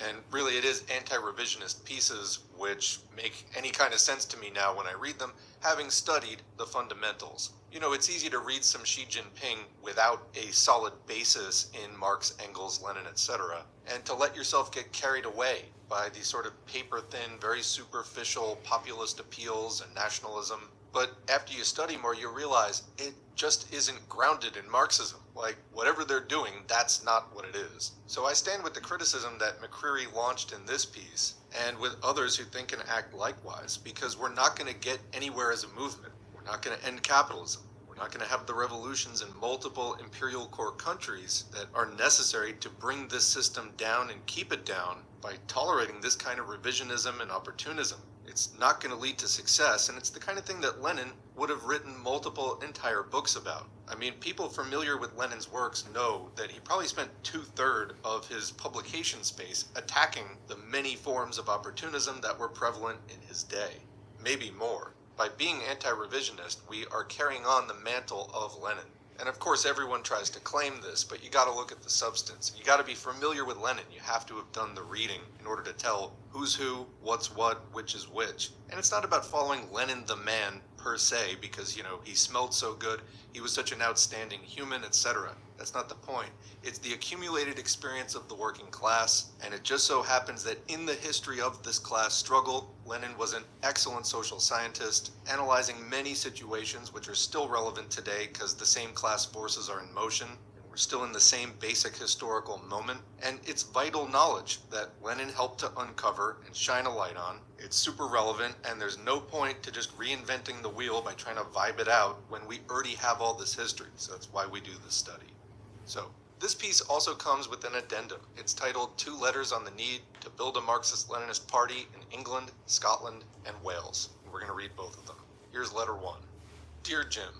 And really, it is anti-revisionist pieces which make any kind of sense to me now when I read them, having studied the fundamentals. You know, it's easy to read some Xi Jinping without a solid basis in Marx, Engels, Lenin, etc., and to let yourself get carried away by these sort of paper-thin, very superficial populist appeals and nationalism. But after you study more, you realize it just isn't grounded in Marxism. Whatever they're doing, that's not what it is. So I stand with the criticism that McCreary launched in this piece, and with others who think and act likewise, because we're not going to get anywhere as a movement. We're not going to end capitalism. We're We're not going to have the revolutions in multiple imperial core countries that are necessary to bring this system down and keep it down by tolerating this kind of revisionism and opportunism. It's not going to lead to success, and it's the kind of thing that Lenin would have written multiple entire books about. I mean, people familiar with Lenin's works know that he probably spent 2/3 of his publication space attacking the many forms of opportunism that were prevalent in his day. Maybe more. By being anti-revisionist, we are carrying on the mantle of Lenin. And of course, everyone tries to claim this, but you gotta look at the substance. You gotta be familiar with Lenin. You have to have done the reading in order to tell who's who, what's what, which is which. And it's not about following Lenin the man per se, because, he smelled so good, he was such an outstanding human, etc. That's not the point. It's the accumulated experience of the working class, and it just so happens that in the history of this class struggle, Lenin was an excellent social scientist, analyzing many situations which are still relevant today because the same class forces are in motion. We're still in the same basic historical moment, and it's vital knowledge that Lenin helped to uncover and shine a light on. It's super relevant, and there's no point to just reinventing the wheel by trying to vibe it out when we already have all this history, so that's why we do this study. So, this piece also comes with an addendum. It's titled 2 Letters on the Need to Build a Marxist-Leninist Party in England, Scotland, and Wales. We're going to read both of them. Here's letter 1. Dear Jim,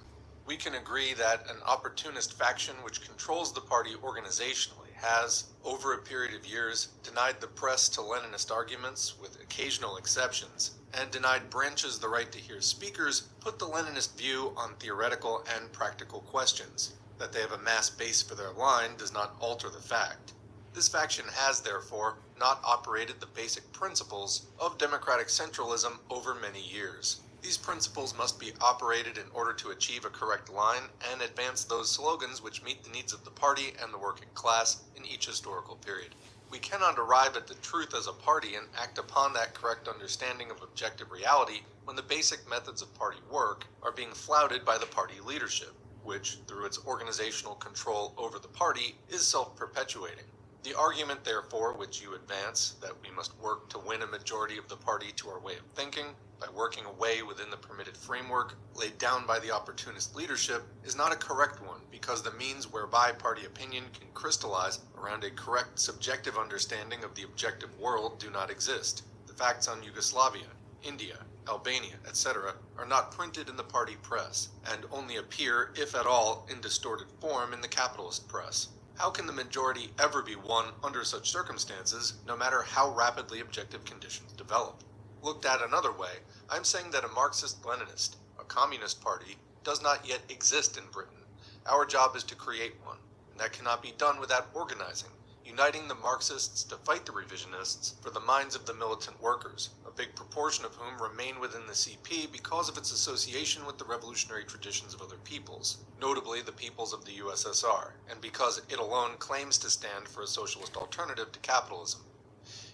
we can agree that an opportunist faction which controls the party organizationally has, over a period of years, denied the press to Leninist arguments, with occasional exceptions, and denied branches the right to hear speakers put the Leninist view on theoretical and practical questions. That they have a mass base for their line does not alter the fact. This faction has, therefore, not operated the basic principles of democratic centralism over many years. These principles must be operated in order to achieve a correct line and advance those slogans which meet the needs of the party and the working class in each historical period. We cannot arrive at the truth as a party and act upon that correct understanding of objective reality when the basic methods of party work are being flouted by the party leadership, which, through its organizational control over the party, is self-perpetuating. The argument, therefore, which you advance, that we must work to win a majority of the party to our way of thinking, by working away within the permitted framework laid down by the opportunist leadership, is not a correct one, because the means whereby party opinion can crystallize around a correct subjective understanding of the objective world do not exist. The facts on Yugoslavia, India, Albania, etc. are not printed in the party press, and only appear, if at all, in distorted form in the capitalist press. How can the majority ever be won under such circumstances, no matter how rapidly objective conditions develop? Looked at another way, I'm saying that a Marxist-Leninist, a communist party, does not yet exist in Britain. Our job is to create one, and that cannot be done without organizing, uniting the Marxists to fight the revisionists for the minds of the militant workers, a big proportion of whom remain within the CP because of its association with the revolutionary traditions of other peoples, notably the peoples of the USSR, and because it alone claims to stand for a socialist alternative to capitalism.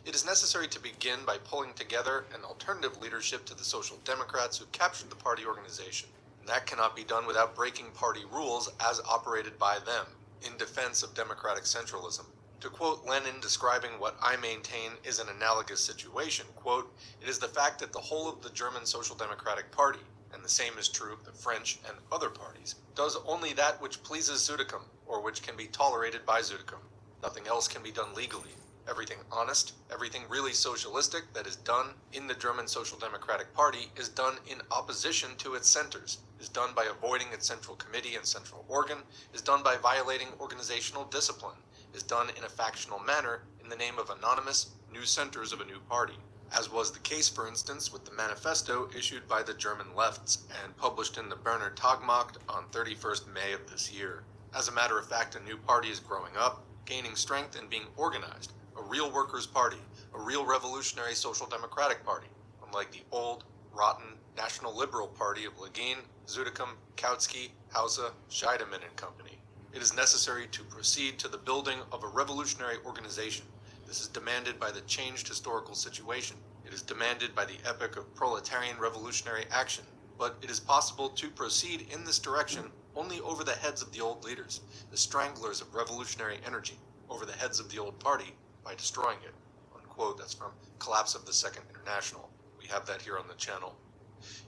It is necessary to begin by pulling together an alternative leadership to the Social Democrats who captured the party organization, and that cannot be done without breaking party rules as operated by them, in defense of democratic centralism. To quote Lenin describing what I maintain is an analogous situation, quote, "It is the fact that the whole of the German Social Democratic Party, and the same is true of the French and other parties, does only that which pleases Südicum, or which can be tolerated by Südicum. Nothing else can be done legally. Everything honest, everything really socialistic that is done in the German Social Democratic Party is done in opposition to its centers, is done by avoiding its central committee and central organ, is done by violating organizational discipline, is done in a factional manner in the name of anonymous new centers of a new party, as was the case, for instance, with the manifesto issued by the German lefts and published in the Berner Tagmacht on 31st May of this year. As a matter of fact, a new party is growing up, gaining strength and being organized, a real workers' party, a real revolutionary social democratic party, unlike the old, rotten, National Liberal Party of Legin, Südicum, Kautsky, Hausa, Scheidemann and Company. It is necessary to proceed to the building of a revolutionary organization. This is demanded by the changed historical situation. It is demanded by the epoch of proletarian revolutionary action. But it is possible to proceed in this direction only over the heads of the old leaders, the stranglers of revolutionary energy, over the heads of the old party, by destroying it." Unquote. That's from Collapse of the Second International. We have that here on the channel.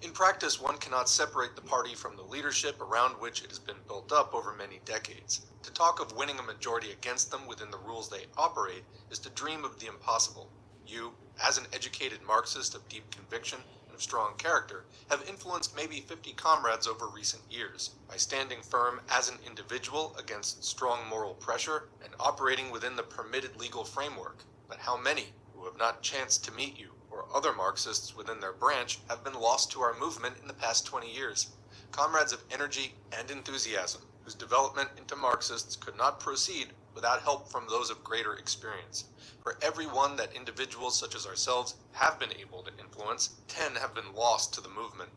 In practice, one cannot separate the party from the leadership around which it has been built up over many decades. To talk of winning a majority against them within the rules they operate is to dream of the impossible. You, as an educated Marxist of deep conviction and of strong character, have influenced maybe 50 comrades over recent years by standing firm as an individual against strong moral pressure and operating within the permitted legal framework. But how many who have not chanced to meet you or other Marxists within their branch have been lost to our movement in the past 20 years? Comrades of energy and enthusiasm, whose development into Marxists could not proceed without help from those of greater experience. For every one that individuals such as ourselves have been able to influence, 10 have been lost to the movement.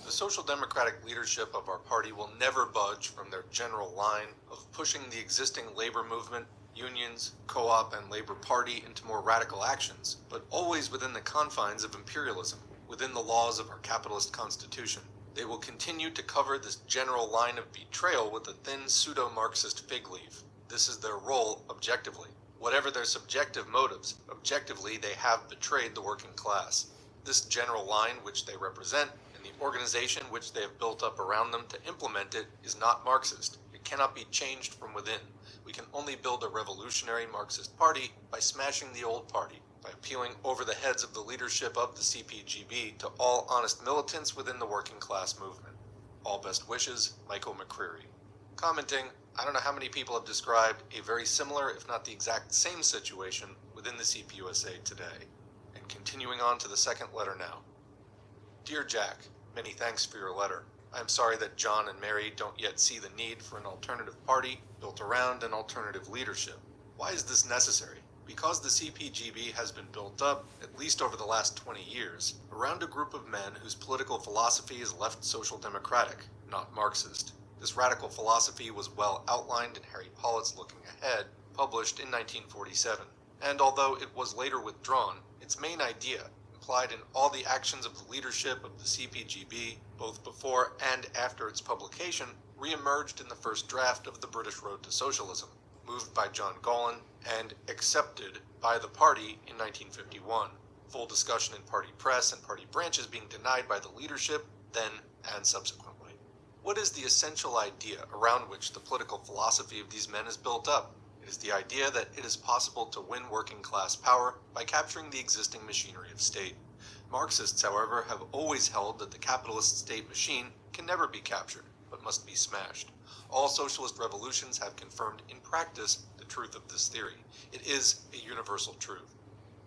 The social democratic leadership of our party will never budge from their general line of pushing the existing labor movement, unions, co-op, and Labor Party into more radical actions, but always within the confines of imperialism, within the laws of our capitalist constitution. They will continue to cover this general line of betrayal with a thin pseudo-Marxist fig leaf. This is their role objectively. Whatever their subjective motives, objectively they have betrayed the working class. This general line which they represent, and the organization which they have built up around them to implement it, is not Marxist. It cannot be changed from within. We can only build a revolutionary Marxist party by smashing the old party, by appealing over the heads of the leadership of the CPGB to all honest militants within the working class movement. All best wishes, Michael McCreary. Commenting, I don't know how many people have described a very similar, if not the exact same situation within the CPUSA today. And continuing on to the second letter now. Dear Jack, many thanks for your letter. I am sorry that John and Mary don't yet see the need for an alternative party built around an alternative leadership. Why is this necessary? Because the CPGB has been built up, at least over the last 20 years, around a group of men whose political philosophy is left social democratic, not Marxist. This radical philosophy was well outlined in Harry Pollitt's Looking Ahead, published in 1947, and although it was later withdrawn, its main idea, implied in all the actions of the leadership of the CPGB, both before and after its publication, re-emerged in the first draft of the British Road to Socialism, moved by John Gollan and accepted by the party in 1951. Full discussion in party press and party branches being denied by the leadership then and subsequently. What is the essential idea around which the political philosophy of these men is built up? It is the idea that it is possible to win working class power by capturing the existing machinery of state. Marxists, however, have always held that the capitalist state machine can never be captured, but must be smashed. All socialist revolutions have confirmed in practice the truth of this theory. It is a universal truth.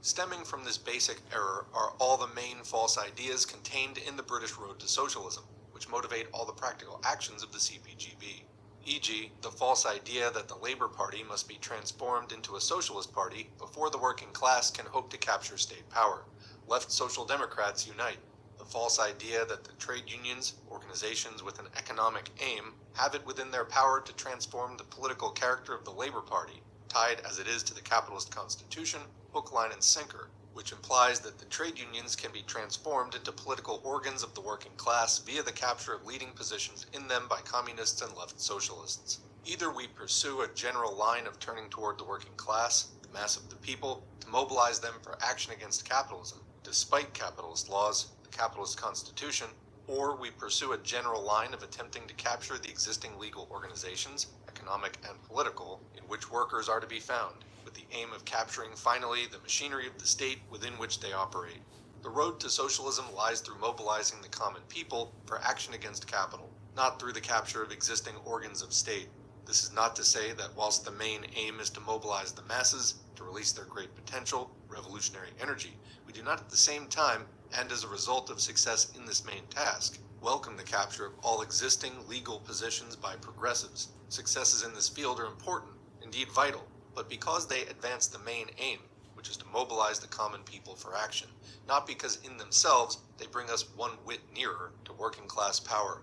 Stemming from this basic error are all the main false ideas contained in the British Road to Socialism, which motivate all the practical actions of the CPGB. E.g., the false idea that the Labor Party must be transformed into a socialist party before the working class can hope to capture state power. Left Social Democrats unite. The false idea that the trade unions, organizations with an economic aim, have it within their power to transform the political character of the Labor Party, tied as it is to the capitalist constitution, hook, line, and sinker, which implies that the trade unions can be transformed into political organs of the working class via the capture of leading positions in them by communists and left socialists. Either we pursue a general line of turning toward the working class, the mass of the people, to mobilize them for action against capitalism, despite capitalist laws, the capitalist constitution, or we pursue a general line of attempting to capture the existing legal organizations, economic and political, in which workers are to be found, with the aim of capturing finally the machinery of the state within which they operate. The road to socialism lies through mobilizing the common people for action against capital, not through the capture of existing organs of state. This is not to say that whilst the main aim is to mobilize the masses, to release their great potential, revolutionary energy, we do not at the same time, and as a result of success in this main task, welcome the capture of all existing legal positions by progressives. Successes in this field are important, indeed vital, but because they advance the main aim, which is to mobilize the common people for action, not because in themselves they bring us one whit nearer to working class power.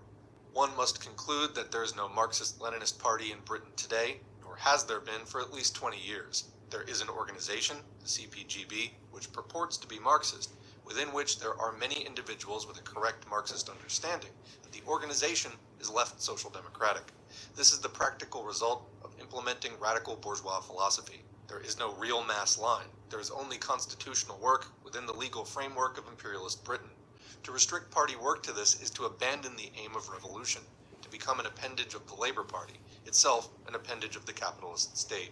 One must conclude that there is no Marxist-Leninist party in Britain today, nor has there been for at least 20 years. There is an organization, the CPGB, which purports to be Marxist, within which there are many individuals with a correct Marxist understanding that the organization is left social democratic. This is the practical result of implementing radical bourgeois philosophy. There is no real mass line. There is only constitutional work within the legal framework of imperialist Britain. To restrict party work to this is to abandon the aim of revolution, to become an appendage of the Labor Party, itself an appendage of the capitalist state.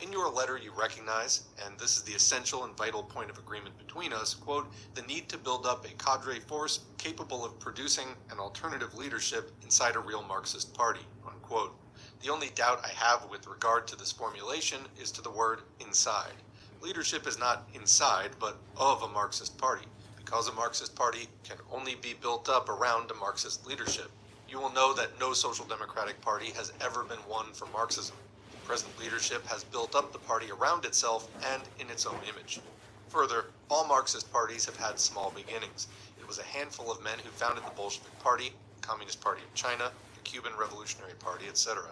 In your letter you recognize, and this is the essential and vital point of agreement between us, quote, the need to build up a cadre force capable of producing an alternative leadership inside a real Marxist party, unquote. The only doubt I have with regard to this formulation is to the word inside. Leadership is not inside, but of a Marxist party, because a Marxist party can only be built up around a Marxist leadership. You will know that no social democratic party has ever been one for Marxism. The present leadership has built up the party around itself and in its own image. Further, all Marxist parties have had small beginnings. It was a handful of men who founded the Bolshevik Party, the Communist Party of China, the Cuban Revolutionary Party, etc.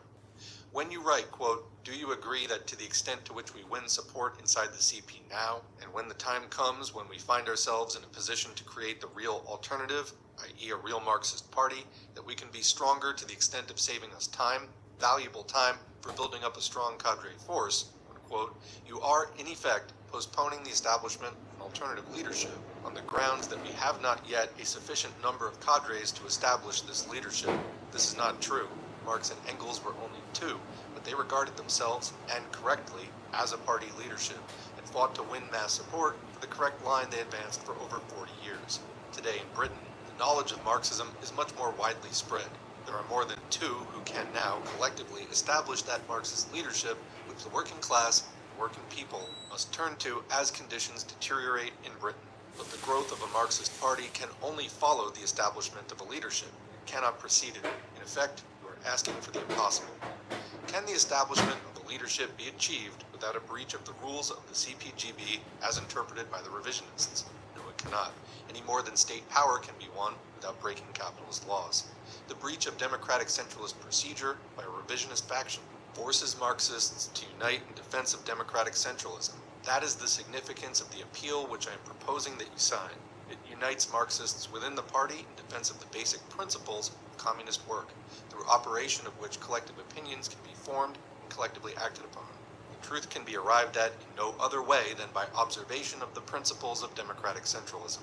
When you write, quote, do you agree that to the extent to which we win support inside the CP now, and when the time comes when we find ourselves in a position to create the real alternative, i.e. a real Marxist party, that we can be stronger to the extent of saving us time, valuable time, for building up a strong cadre force, unquote, you are, in effect, postponing the establishment of an alternative leadership on the grounds that we have not yet a sufficient number of cadres to establish this leadership. This is not true. Marx and Engels were only two, but they regarded themselves, and correctly, as a party leadership, and fought to win mass support for the correct line they advanced for over 40 years. Today in Britain, the knowledge of Marxism is much more widely spread. There are more than two who can now collectively establish that Marxist leadership which the working class and working people must turn to as conditions deteriorate in Britain. But the growth of a Marxist party can only follow the establishment of a leadership. It cannot precede it. In effect, you are asking for the impossible. Can the establishment of a leadership be achieved without a breach of the rules of the CPGB as interpreted by the revisionists? No, it cannot, any more than state power can be won without breaking capitalist laws. The breach of democratic centralist procedure by a revisionist faction forces Marxists to unite in defense of democratic centralism. That is the significance of the appeal which I am proposing that you sign. It unites Marxists within the party in defense of the basic principles of communist work, through operation of which collective opinions can be formed and collectively acted upon. The truth can be arrived at in no other way than by observation of the principles of democratic centralism.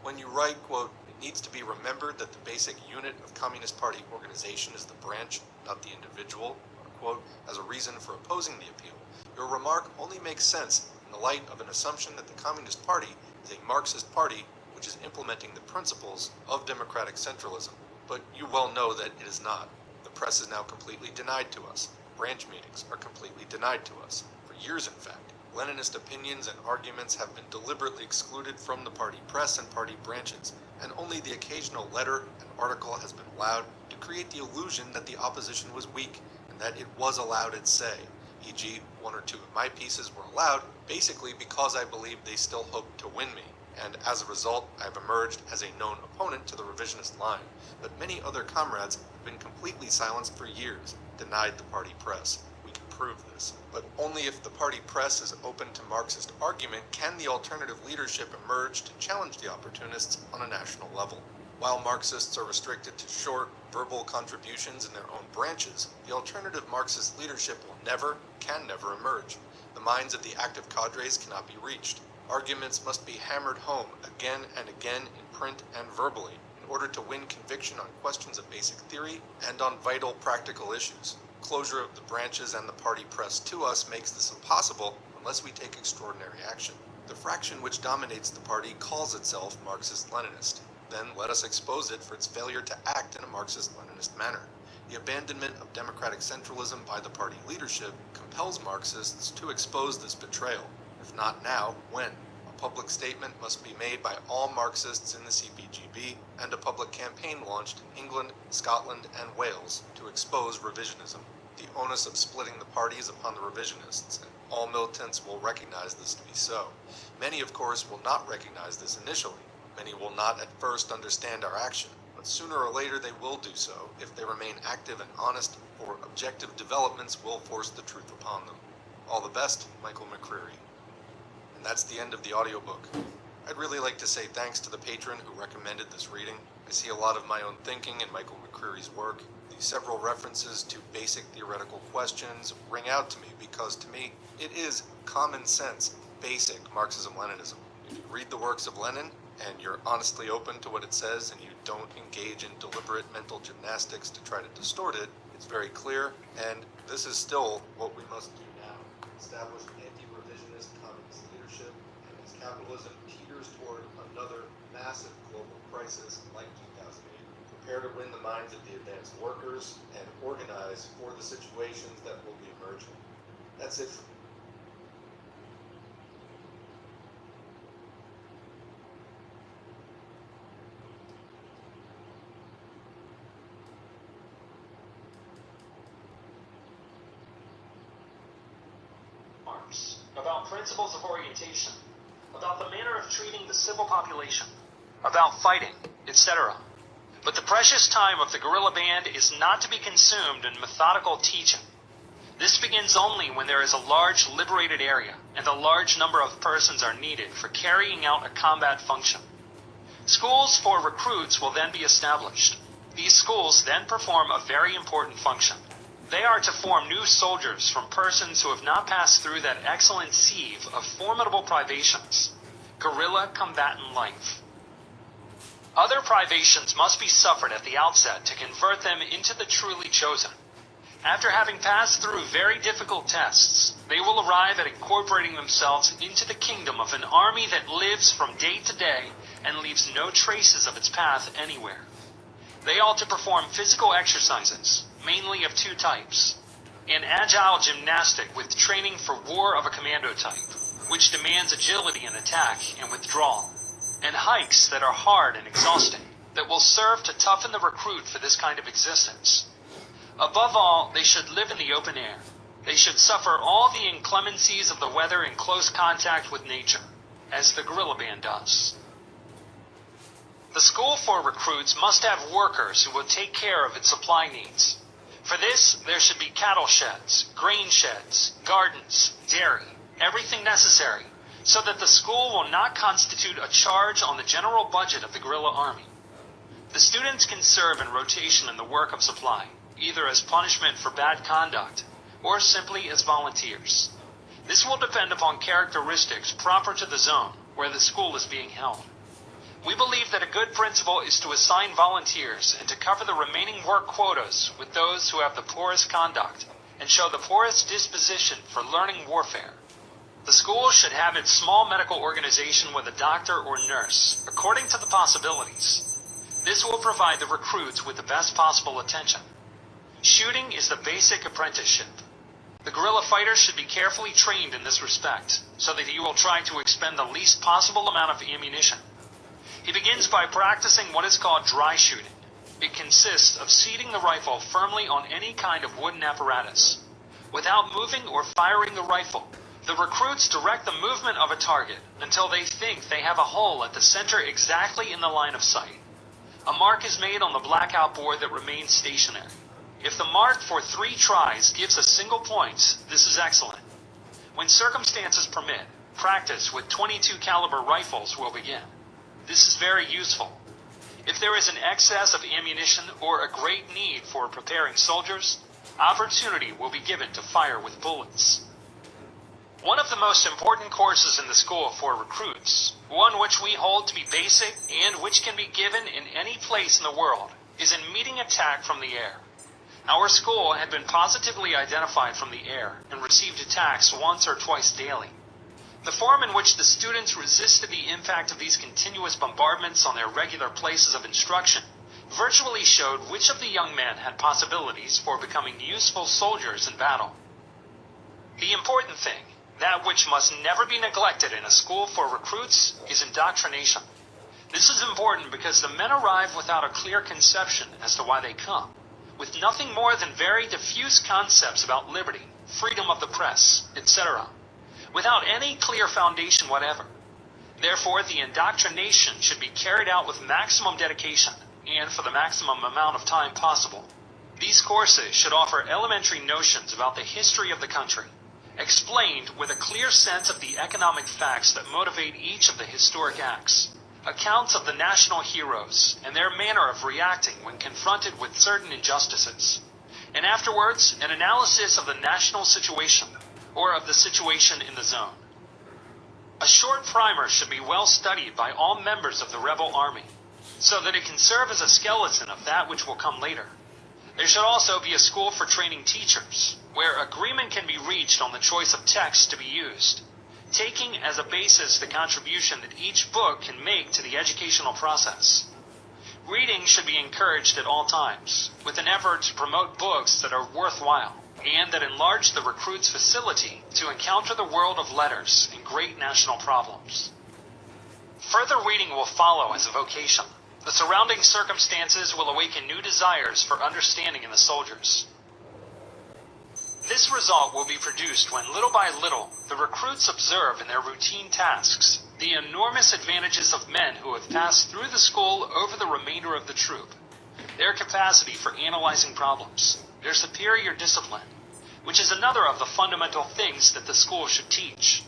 When you write, quote, it needs to be remembered that the basic unit of Communist Party organization is the branch, not the individual, unquote, as a reason for opposing the appeal. Your remark only makes sense in the light of an assumption that the Communist Party is a Marxist party which is implementing the principles of democratic centralism. But you well know that it is not. The press is now completely denied to us. Branch meetings are completely denied to us. For years, in fact. Leninist opinions and arguments have been deliberately excluded from the party press and party branches, and only the occasional letter and article has been allowed to create the illusion that the opposition was weak and that it was allowed its say, e.g. one or two of my pieces were allowed basically because I believed they still hoped to win me, and as a result I have emerged as a known opponent to the revisionist line, but many other comrades have been completely silenced for years, denied the party press. Prove this, but only if the party press is open to Marxist argument can the alternative leadership emerge to challenge the opportunists on a national level. While Marxists are restricted to short, verbal contributions in their own branches, the alternative Marxist leadership can never emerge. The minds of the active cadres cannot be reached. Arguments must be hammered home again and again in print and verbally in order to win conviction on questions of basic theory and on vital practical issues. Closure of the branches and the party press to us makes this impossible unless we take extraordinary action. The fraction which dominates the party calls itself Marxist-Leninist. Then let us expose it for its failure to act in a Marxist-Leninist manner. The abandonment of democratic centralism by the party leadership compels Marxists to expose this betrayal. If not now, when? A public statement must be made by all Marxists in the CPGB, and a public campaign launched in England, Scotland, and Wales to expose revisionism. The onus of splitting the party is upon the revisionists, and all militants will recognize this to be so. Many, of course, will not recognize this initially. Many will not at first understand our action, but sooner or later they will do so if they remain active and honest, for objective developments will force the truth upon them. All the best, Michael McCreary. And that's the end of the audiobook. I'd really like to say thanks to the patron who recommended this reading. I see a lot of my own thinking in Michael McCreary's work. These several references to basic theoretical questions ring out to me because, to me, it is common sense, basic Marxism-Leninism. If you read the works of Lenin and you're honestly open to what it says and you don't engage in deliberate mental gymnastics to try to distort it, it's very clear, and this is still what we must do now. Establish anti-revisionist communist leadership, and as capitalism teeters toward another massive global crisis like 2008, prepare to win the minds of the advanced workers and organize for the situations that will be emerging. That's it for me. About principles of orientation, about the manner of treating the civil population, about fighting, etc. But the precious time of the guerrilla band is not to be consumed in methodical teaching. This begins only when there is a large liberated area and a large number of persons are needed for carrying out a combat function. Schools for recruits will then be established. These schools then perform a very important function. They are to form new soldiers from persons who have not passed through that excellent sieve of formidable privations, guerrilla combatant life. Other privations must be suffered at the outset to convert them into the truly chosen. After having passed through very difficult tests, they will arrive at incorporating themselves into the kingdom of an army that lives from day to day and leaves no traces of its path anywhere. They ought to perform physical exercises, mainly of two types: an agile gymnastic with training for war of a commando type, which demands agility in attack and withdrawal, and hikes that are hard and exhausting, that will serve to toughen the recruit for this kind of existence. Above all, they should live in the open air. They should suffer all the inclemencies of the weather in close contact with nature, as the guerrilla band does. The school for recruits must have workers who will take care of its supply needs. For this, there should be cattle sheds, grain sheds, gardens, dairy, everything necessary, so that the school will not constitute a charge on the general budget of the guerrilla army. The students can serve in rotation in the work of supply, either as punishment for bad conduct, or simply as volunteers. This will depend upon characteristics proper to the zone where the school is being held. We believe that a good principle is to assign volunteers and to cover the remaining work quotas with those who have the poorest conduct and show the poorest disposition for learning warfare. The school should have its small medical organization with a doctor or nurse, according to the possibilities. This will provide the recruits with the best possible attention. Shooting is the basic apprenticeship. The guerrilla fighter should be carefully trained in this respect, so that he will try to expend the least possible amount of ammunition. He begins by practicing what is called dry shooting. It consists of seating the rifle firmly on any kind of wooden apparatus. Without moving or firing the rifle, the recruits direct the movement of a target until they think they have a hole at the center exactly in the line of sight. A mark is made on the blackout board that remains stationary. If the mark for 3 tries gives a single point, this is excellent. When circumstances permit, practice with .22 caliber rifles will begin. This is very useful. If there is an excess of ammunition or a great need for preparing soldiers, opportunity will be given to fire with bullets. One of the most important courses in the school for recruits, one which we hold to be basic and which can be given in any place in the world, is in meeting attack from the air. Our school had been positively identified from the air and received attacks once or twice daily. The form in which the students resisted the impact of these continuous bombardments on their regular places of instruction virtually showed which of the young men had possibilities for becoming useful soldiers in battle. The important thing, that which must never be neglected in a school for recruits, is indoctrination. This is important because the men arrive without a clear conception as to why they come, with nothing more than very diffuse concepts about liberty, freedom of the press, etc., without any clear foundation whatever. Therefore, the indoctrination should be carried out with maximum dedication and for the maximum amount of time possible. These courses should offer elementary notions about the history of the country, explained with a clear sense of the economic facts that motivate each of the historic acts, accounts of the national heroes and their manner of reacting when confronted with certain injustices, and afterwards an analysis of the national situation, or of the situation in the zone. A short primer should be well studied by all members of the rebel army, so that it can serve as a skeleton of that which will come later. There should also be a school for training teachers, where agreement can be reached on the choice of texts to be used, taking as a basis the contribution that each book can make to the educational process. Reading should be encouraged at all times, with an effort to promote books that are worthwhile, and that enlarge the recruit's facility to encounter the world of letters and great national problems. Further reading will follow as a vocation. The surrounding circumstances will awaken new desires for understanding in the soldiers. This result will be produced when, little by little, the recruits observe in their routine tasks the enormous advantages of men who have passed through the school over the remainder of the troop, their capacity for analyzing problems, their superior discipline, which is another of the fundamental things that the school should teach.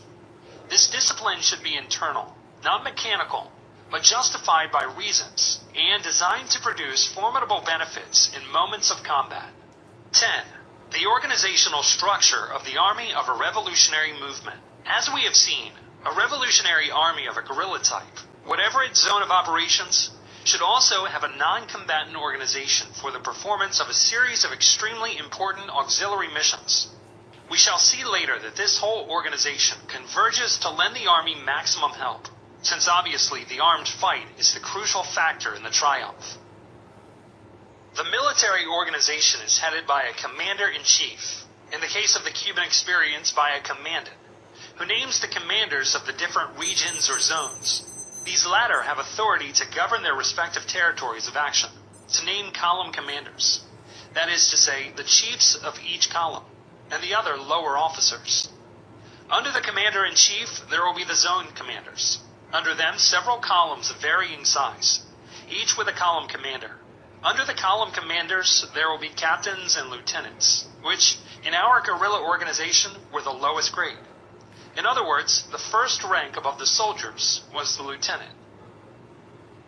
This discipline should be internal, not mechanical, but justified by reasons, and designed to produce formidable benefits in moments of combat. 10. The organizational structure of the army of a revolutionary movement. As we have seen, a revolutionary army of a guerrilla type, whatever its zone of operations, should also have a non-combatant organization for the performance of a series of extremely important auxiliary missions. We shall see later that this whole organization converges to lend the army maximum help, since obviously the armed fight is the crucial factor in the triumph. The military organization is headed by a commander-in-chief, in the case of the Cuban experience by a commandant, who names the commanders of the different regions or zones. These latter have authority to govern their respective territories of action, to name column commanders, that is to say, the chiefs of each column, and the other lower officers. Under the commander-in-chief, there will be the zone commanders. Under them, several columns of varying size, each with a column commander. Under the column commanders, there will be captains and lieutenants, which, in our guerrilla organization, were the lowest grade. In other words, the first rank above the soldiers was the lieutenant.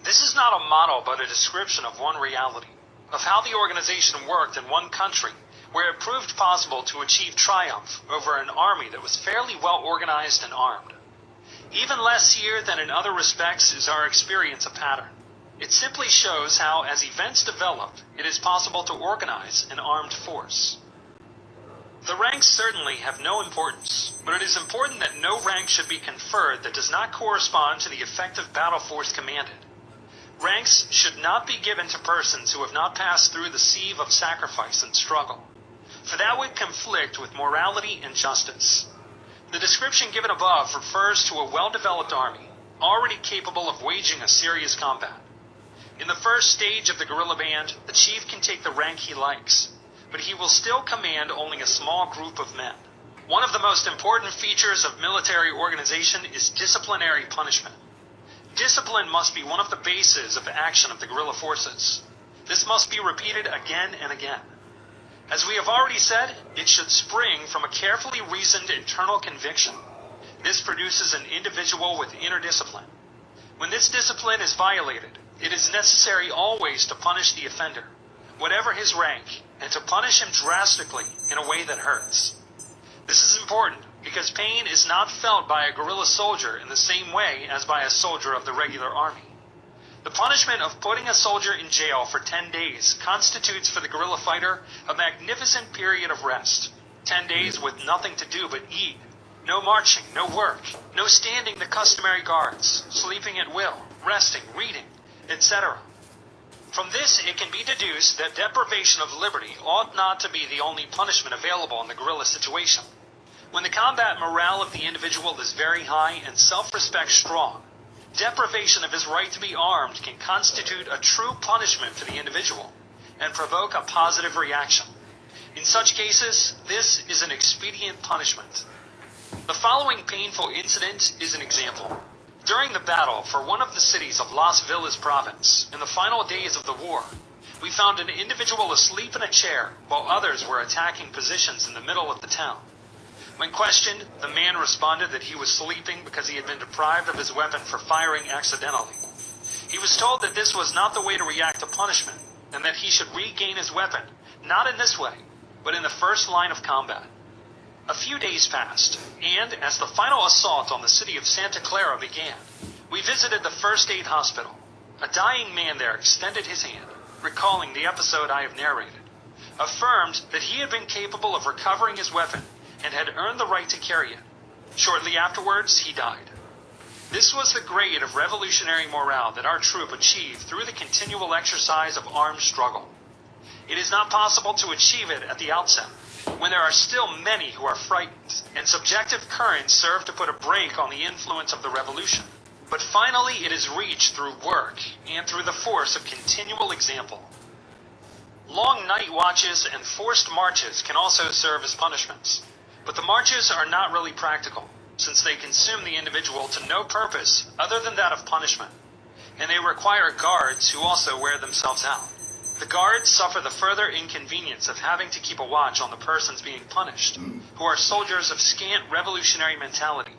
This is not a model but a description of one reality, of how the organization worked in one country, where it proved possible to achieve triumph over an army that was fairly well organized and armed. Even less here than in other respects is our experience a pattern. It simply shows how, as events develop, it is possible to organize an armed force. The ranks certainly have no importance, but it is important that no rank should be conferred that does not correspond to the effective battle force commanded. Ranks should not be given to persons who have not passed through the sieve of sacrifice and struggle, for that would conflict with morality and justice. The description given above refers to a well-developed army, already capable of waging a serious combat. In the first stage of the guerrilla band, the chief can take the rank he likes, but he will still command only a small group of men. One of the most important features of military organization is disciplinary punishment. Discipline must be one of the bases of action of the guerrilla forces. This must be repeated again and again. As we have already said, it should spring from a carefully reasoned internal conviction. This produces an individual with inner discipline. When this discipline is violated, it is necessary always to punish the offender, whatever his rank, and to punish him drastically in a way that hurts. This is important because pain is not felt by a guerrilla soldier in the same way as by a soldier of the regular army. The punishment of putting a soldier in jail for 10 days constitutes for the guerrilla fighter a magnificent period of rest. 10 days with nothing to do but eat. No marching, no work, no standing the customary guards, sleeping at will, resting, reading, etc. From this, it can be deduced that deprivation of liberty ought not to be the only punishment available in the guerrilla situation. When the combat morale of the individual is very high and self-respect strong, deprivation of his right to be armed can constitute a true punishment for the individual and provoke a positive reaction. In such cases, this is an expedient punishment. The following painful incident is an example. During the battle for one of the cities of Las Villas province, in the final days of the war, we found an individual asleep in a chair while others were attacking positions in the middle of the town. When questioned, the man responded that he was sleeping because he had been deprived of his weapon for firing accidentally. He was told that this was not the way to react to punishment, and that he should regain his weapon, not in this way, but in the first line of combat. A few days passed, and as the final assault on the city of Santa Clara began, we visited the first aid hospital. A dying man there extended his hand, recalling the episode I have narrated, affirmed that he had been capable of recovering his weapon and had earned the right to carry it. Shortly afterwards, he died. This was the grade of revolutionary morale that our troop achieved through the continual exercise of armed struggle. It is not possible to achieve it at the outset, when there are still many who are frightened, and subjective currents serve to put a brake on the influence of the revolution. But finally it is reached through work, and through the force of continual example. Long night watches and forced marches can also serve as punishments, but the marches are not really practical, since they consume the individual to no purpose other than that of punishment, and they require guards who also wear themselves out. The guards suffer the further inconvenience of having to keep a watch on the persons being punished, who are soldiers of scant revolutionary mentality.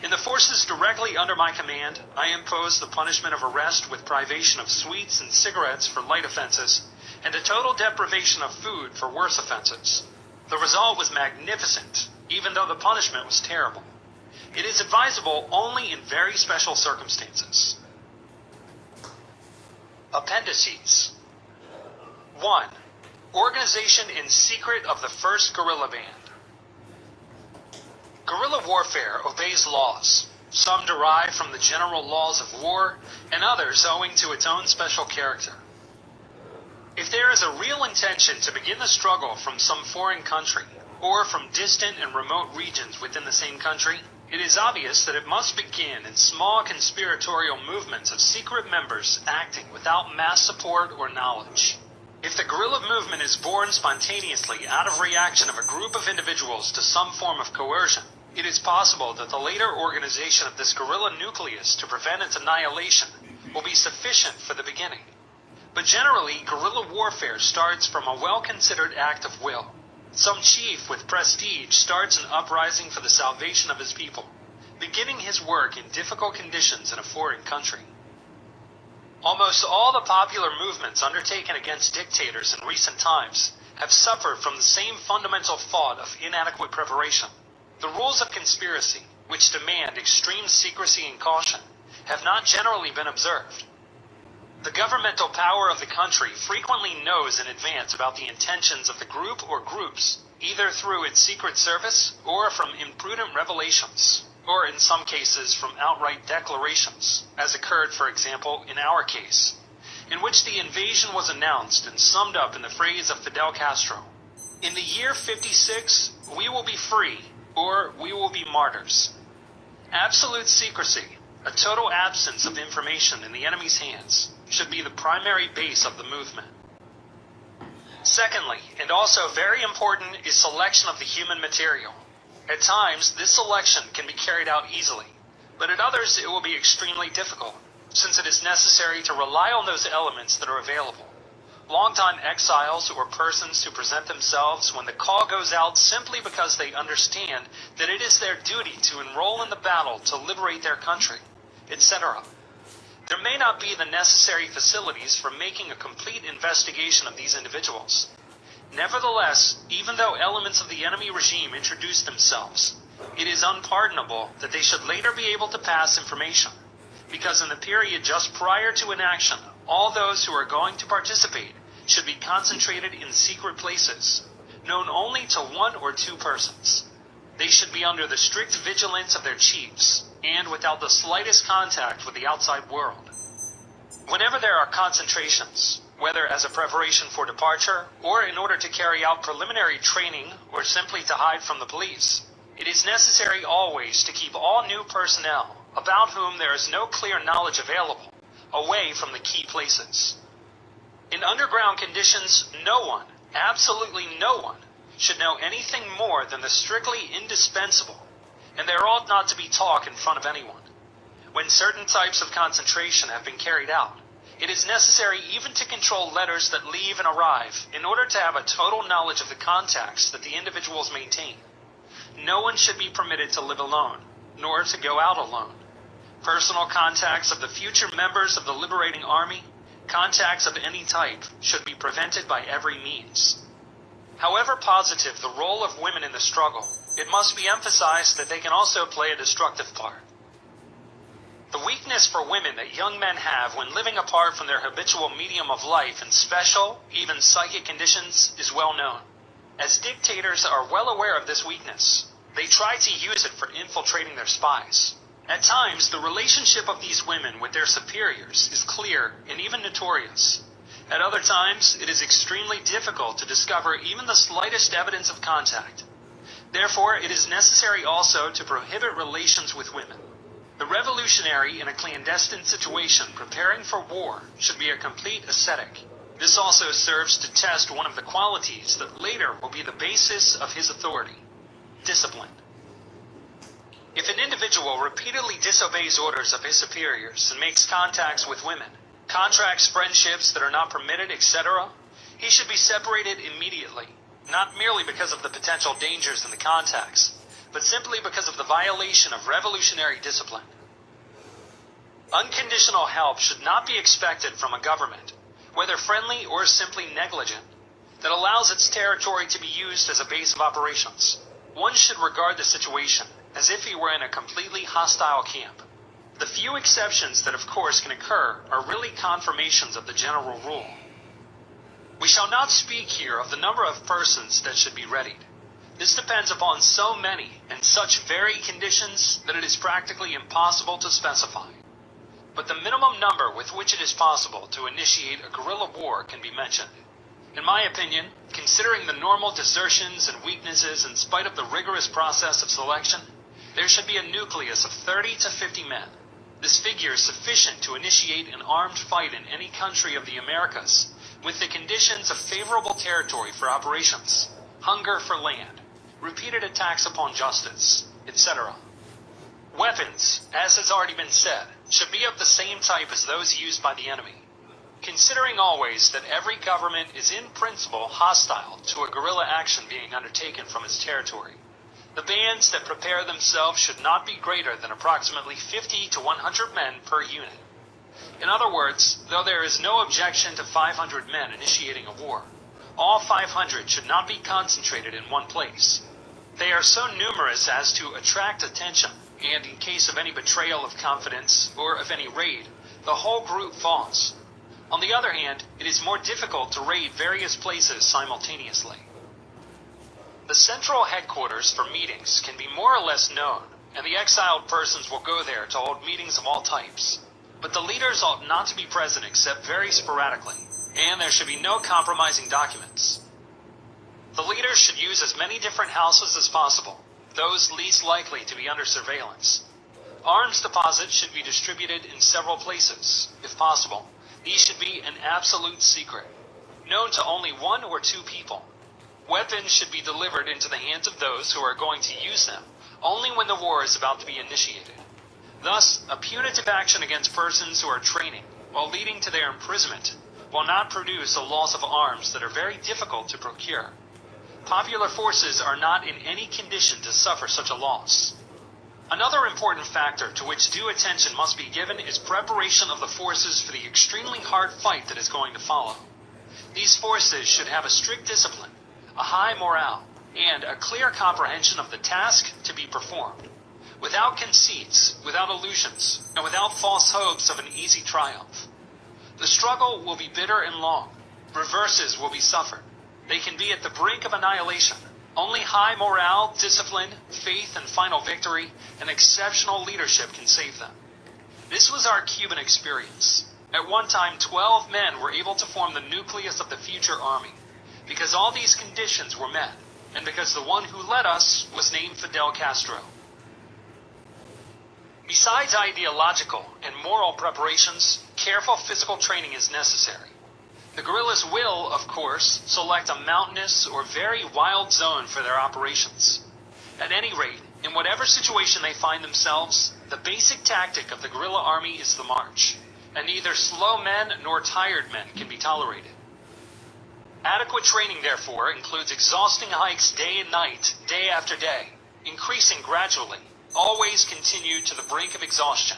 In the forces directly under my command, I imposed the punishment of arrest with privation of sweets and cigarettes for light offenses, and a total deprivation of food for worse offenses. The result was magnificent, even though the punishment was terrible. It is advisable only in very special circumstances. Appendices. 1. Organization in secret of the first guerrilla band. Guerrilla warfare obeys laws, some derived from the general laws of war, and others owing to its own special character. If there is a real intention to begin the struggle from some foreign country, or from distant and remote regions within the same country, it is obvious that it must begin in small conspiratorial movements of secret members acting without mass support or knowledge. If the guerrilla movement is born spontaneously out of reaction of a group of individuals to some form of coercion, it is possible that the later organization of this guerrilla nucleus to prevent its annihilation will be sufficient for the beginning. But generally, guerrilla warfare starts from a well-considered act of will. Some chief with prestige starts an uprising for the salvation of his people, beginning his work in difficult conditions in a foreign country. Almost all the popular movements undertaken against dictators in recent times have suffered from the same fundamental fault of inadequate preparation. The rules of conspiracy, which demand extreme secrecy and caution, have not generally been observed. The governmental power of the country frequently knows in advance about the intentions of the group or groups, either through its secret service or from imprudent revelations, or in some cases from outright declarations, as occurred, for example, in our case, in which the invasion was announced and summed up in the phrase of Fidel Castro: "In the year 56, we will be free, or we will be martyrs." Absolute secrecy, a total absence of information in the enemy's hands, should be the primary base of the movement. Secondly, and also very important, is selection of the human material. At times, this selection can be carried out easily, but at others it will be extremely difficult, since it is necessary to rely on those elements that are available. Longtime exiles or persons who present themselves when the call goes out simply because they understand that it is their duty to enroll in the battle to liberate their country, etc. There may not be the necessary facilities for making a complete investigation of these individuals. Nevertheless, even though elements of the enemy regime introduce themselves, it is unpardonable that they should later be able to pass information, because in the period just prior to an action, all those who are going to participate should be concentrated in secret places, known only to one or two persons. They should be under the strict vigilance of their chiefs, and without the slightest contact with the outside world. Whenever there are concentrations, whether as a preparation for departure, or in order to carry out preliminary training, or simply to hide from the police, it is necessary always to keep all new personnel, about whom there is no clear knowledge available, away from the key places. In underground conditions, no one, absolutely no one, should know anything more than the strictly indispensable, and there ought not to be talk in front of anyone. When certain types of concentration have been carried out, it is necessary even to control letters that leave and arrive in order to have a total knowledge of the contacts that the individuals maintain. No one should be permitted to live alone, nor to go out alone. Personal contacts of the future members of the liberating army, contacts of any type, should be prevented by every means. However positive the role of women in the struggle, it must be emphasized that they can also play a destructive part. The weakness for women that young men have when living apart from their habitual medium of life in special, even psychic conditions is well known. As dictators are well aware of this weakness, they try to use it for infiltrating their spies. At times, the relationship of these women with their superiors is clear and even notorious. At other times, it is extremely difficult to discover even the slightest evidence of contact. Therefore, it is necessary also to prohibit relations with women. The revolutionary in a clandestine situation preparing for war should be a complete ascetic. This also serves to test one of the qualities that later will be the basis of his authority: discipline. If an individual repeatedly disobeys orders of his superiors and makes contacts with women, contracts friendships that are not permitted, etc., he should be separated immediately, not merely because of the potential dangers in the contacts, but simply because of the violation of revolutionary discipline. Unconditional help should not be expected from a government, whether friendly or simply negligent, that allows its territory to be used as a base of operations. One should regard the situation as if he were in a completely hostile camp. The few exceptions that of course can occur are really confirmations of the general rule. We shall not speak here of the number of persons that should be readied. This depends upon so many and such varied conditions that it is practically impossible to specify. But the minimum number with which it is possible to initiate a guerrilla war can be mentioned. In my opinion, considering the normal desertions and weaknesses in spite of the rigorous process of selection, there should be a nucleus of 30 to 50 men. This figure is sufficient to initiate an armed fight in any country of the Americas, with the conditions of favorable territory for operations, hunger for land, repeated attacks upon justice, etc. Weapons, as has already been said, should be of the same type as those used by the enemy. Considering always that every government is in principle hostile to a guerrilla action being undertaken from its territory, the bands that prepare themselves should not be greater than approximately 50 to 100 men per unit. In other words, though there is no objection to 500 men initiating a war, all 500 should not be concentrated in one place. They are so numerous as to attract attention, and in case of any betrayal of confidence or of any raid, the whole group falls. On the other hand, it is more difficult to raid various places simultaneously. The central headquarters for meetings can be more or less known, and the exiled persons will go there to hold meetings of all types. But the leaders ought not to be present except very sporadically, and there should be no compromising documents. The leaders should use as many different houses as possible, those least likely to be under surveillance. Arms deposits should be distributed in several places, if possible. These should be an absolute secret, known to only 1 or 2 people. Weapons should be delivered into the hands of those who are going to use them only when the war is about to be initiated. Thus, a punitive action against persons who are training, while leading to their imprisonment, will not produce a loss of arms that are very difficult to procure. Popular forces are not in any condition to suffer such a loss. Another important factor to which due attention must be given is preparation of the forces for the extremely hard fight that is going to follow. These forces should have a strict discipline, a high morale, and a clear comprehension of the task to be performed, without conceits, without illusions, and without false hopes of an easy triumph. The struggle will be bitter and long. Reverses will be suffered. They can be at the brink of annihilation. Only high morale, discipline, faith, and final victory, and exceptional leadership can save them. This was our Cuban experience. At one time, 12 men were able to form the nucleus of the future army, because all these conditions were met, and because the one who led us was named Fidel Castro. Besides ideological and moral preparations, careful physical training is necessary. The guerrillas will, of course, select a mountainous or very wild zone for their operations. At any rate, in whatever situation they find themselves, the basic tactic of the guerrilla army is the march, and neither slow men nor tired men can be tolerated. Adequate training, therefore, includes exhausting hikes day and night, day after day, increasing gradually, always continued to the brink of exhaustion,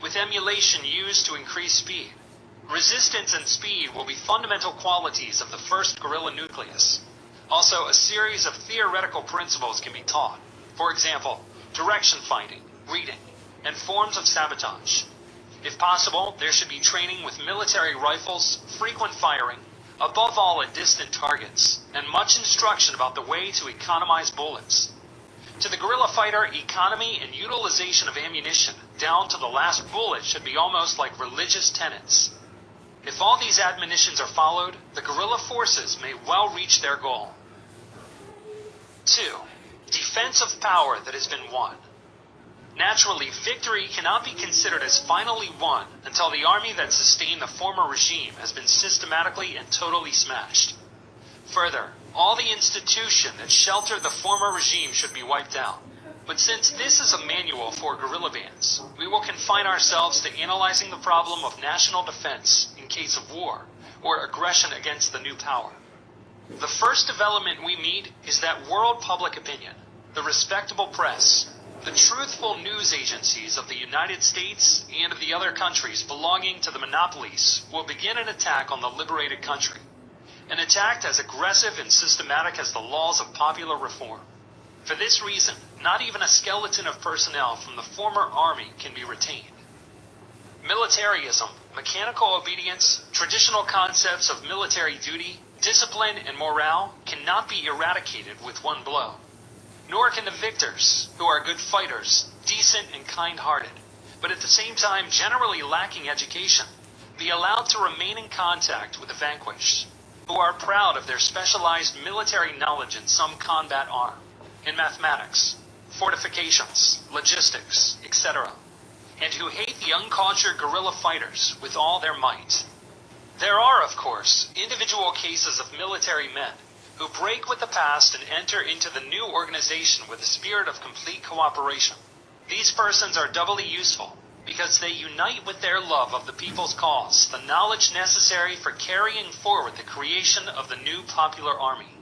with emulation used to increase speed. Resistance and speed will be fundamental qualities of the first guerrilla nucleus. Also, a series of theoretical principles can be taught. For example, direction finding, reading, and forms of sabotage. If possible, there should be training with military rifles, frequent firing, above all at distant targets, and much instruction about the way to economize bullets. To the guerrilla fighter, economy and utilization of ammunition, down to the last bullet, should be almost like religious tenets. If all these admonitions are followed, the guerrilla forces may well reach their goal. 2. Defense of power that has been won. Naturally, victory cannot be considered as finally won until the army that sustained the former regime has been systematically and totally smashed. Further, all the institutions that sheltered the former regime should be wiped out. But since this is a manual for guerrilla bands, we will confine ourselves to analyzing the problem of national defense in case of war or aggression against the new power. The first development we meet is that world public opinion, the respectable press, the truthful news agencies of the United States and of the other countries belonging to the monopolies will begin an attack on the liberated country. An attack as aggressive and systematic as the laws of popular reform. For this reason, not even a skeleton of personnel from the former army can be retained. Militarism, mechanical obedience, traditional concepts of military duty, discipline, and morale cannot be eradicated with one blow. Nor can the victors, who are good fighters, decent and kind-hearted, but at the same time generally lacking education, be allowed to remain in contact with the vanquished, who are proud of their specialized military knowledge in some combat arm, in mathematics, fortifications, logistics, etc., and who hate the uncultured guerrilla fighters with all their might. There are, of course, individual cases of military men who break with the past and enter into the new organization with a spirit of complete cooperation. These persons are doubly useful because they unite with their love of the people's cause the knowledge necessary for carrying forward the creation of the new popular army.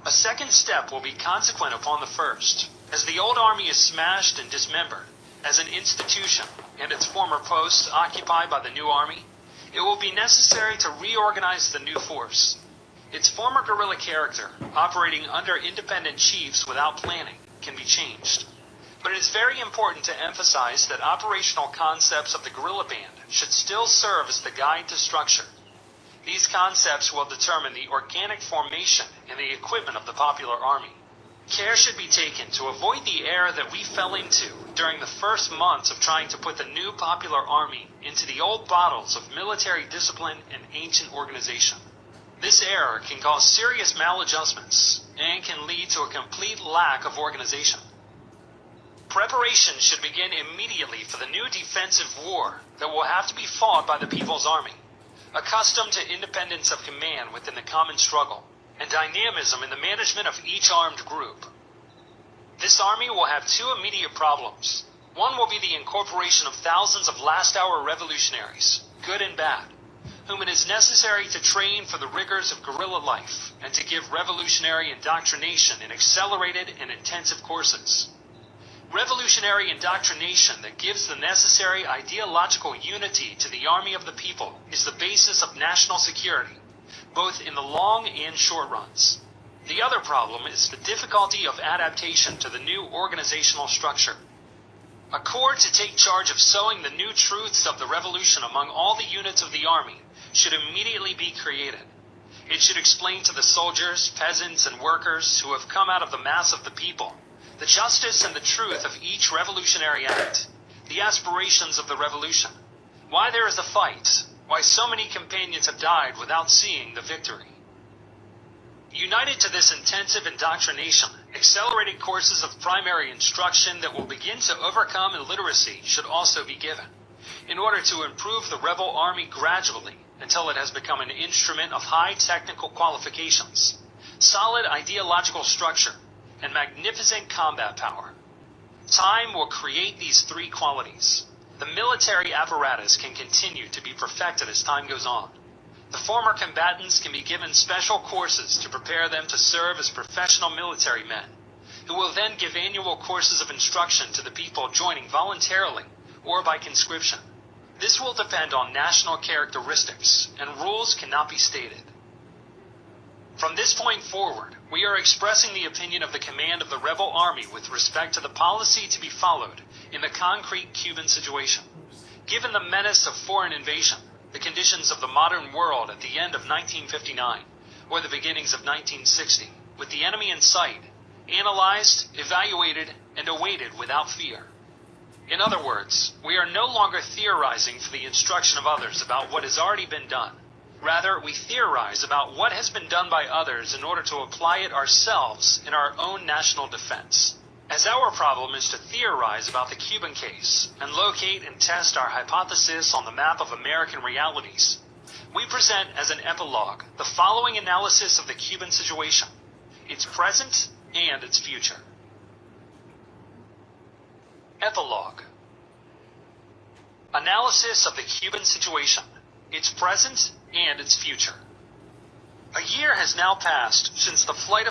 A second step will be consequent upon the first. As the old army is smashed and dismembered as an institution and its former posts occupied by the new army, it will be necessary to reorganize the new force. Its former guerrilla character, operating under independent chiefs without planning, can be changed. But it is very important to emphasize that operational concepts of the guerrilla band should still serve as the guide to structure. These concepts will determine the organic formation and the equipment of the popular army. Care should be taken to avoid the error that we fell into during the first months of trying to put the new popular army into the old bottles of military discipline and ancient organization. This error can cause serious maladjustments and can lead to a complete lack of organization. Preparation should begin immediately for the new defensive war that will have to be fought by the People's Army, accustomed to independence of command within the common struggle, and dynamism in the management of each armed group. This army will have two immediate problems. One will be the incorporation of thousands of last-hour revolutionaries, good and bad, whom it is necessary to train for the rigors of guerrilla life and to give revolutionary indoctrination in accelerated and intensive courses. Revolutionary indoctrination that gives the necessary ideological unity to the army of the people is the basis of national security, both in the long and short runs. The other problem is the difficulty of adaptation to the new organizational structure. A corps to take charge of sowing the new truths of the revolution among all the units of the army should immediately be created. It should explain to the soldiers, peasants, and workers who have come out of the mass of the people the justice and the truth of each revolutionary act, the aspirations of the revolution, why there is a fight, why so many companions have died without seeing the victory. United to this intensive indoctrination, accelerated courses of primary instruction that will begin to overcome illiteracy should also be given, in order to improve the rebel army gradually until it has become an instrument of high technical qualifications, solid ideological structure, and magnificent combat power. Time will create these three qualities. The military apparatus can continue to be perfected as time goes on. The former combatants can be given special courses to prepare them to serve as professional military men, who will then give annual courses of instruction to the people joining voluntarily or by conscription. This will depend on national characteristics, and rules cannot be stated. From this point forward, we are expressing the opinion of the command of the rebel army with respect to the policy to be followed in the concrete Cuban situation. Given the menace of foreign invasion, the conditions of the modern world at the end of 1959, or the beginnings of 1960, with the enemy in sight, analyzed, evaluated, and awaited without fear. In other words, we are no longer theorizing for the instruction of others about what has already been done. Rather, we theorize about what has been done by others in order to apply it ourselves in our own national defense. As our problem is to theorize about the Cuban case and locate and test our hypothesis on the map of American realities, we present as an epilogue the following analysis of the Cuban situation, its present and its future. Epilogue. Analysis of the Cuban situation, its present and its future. A year has now passed since the flight of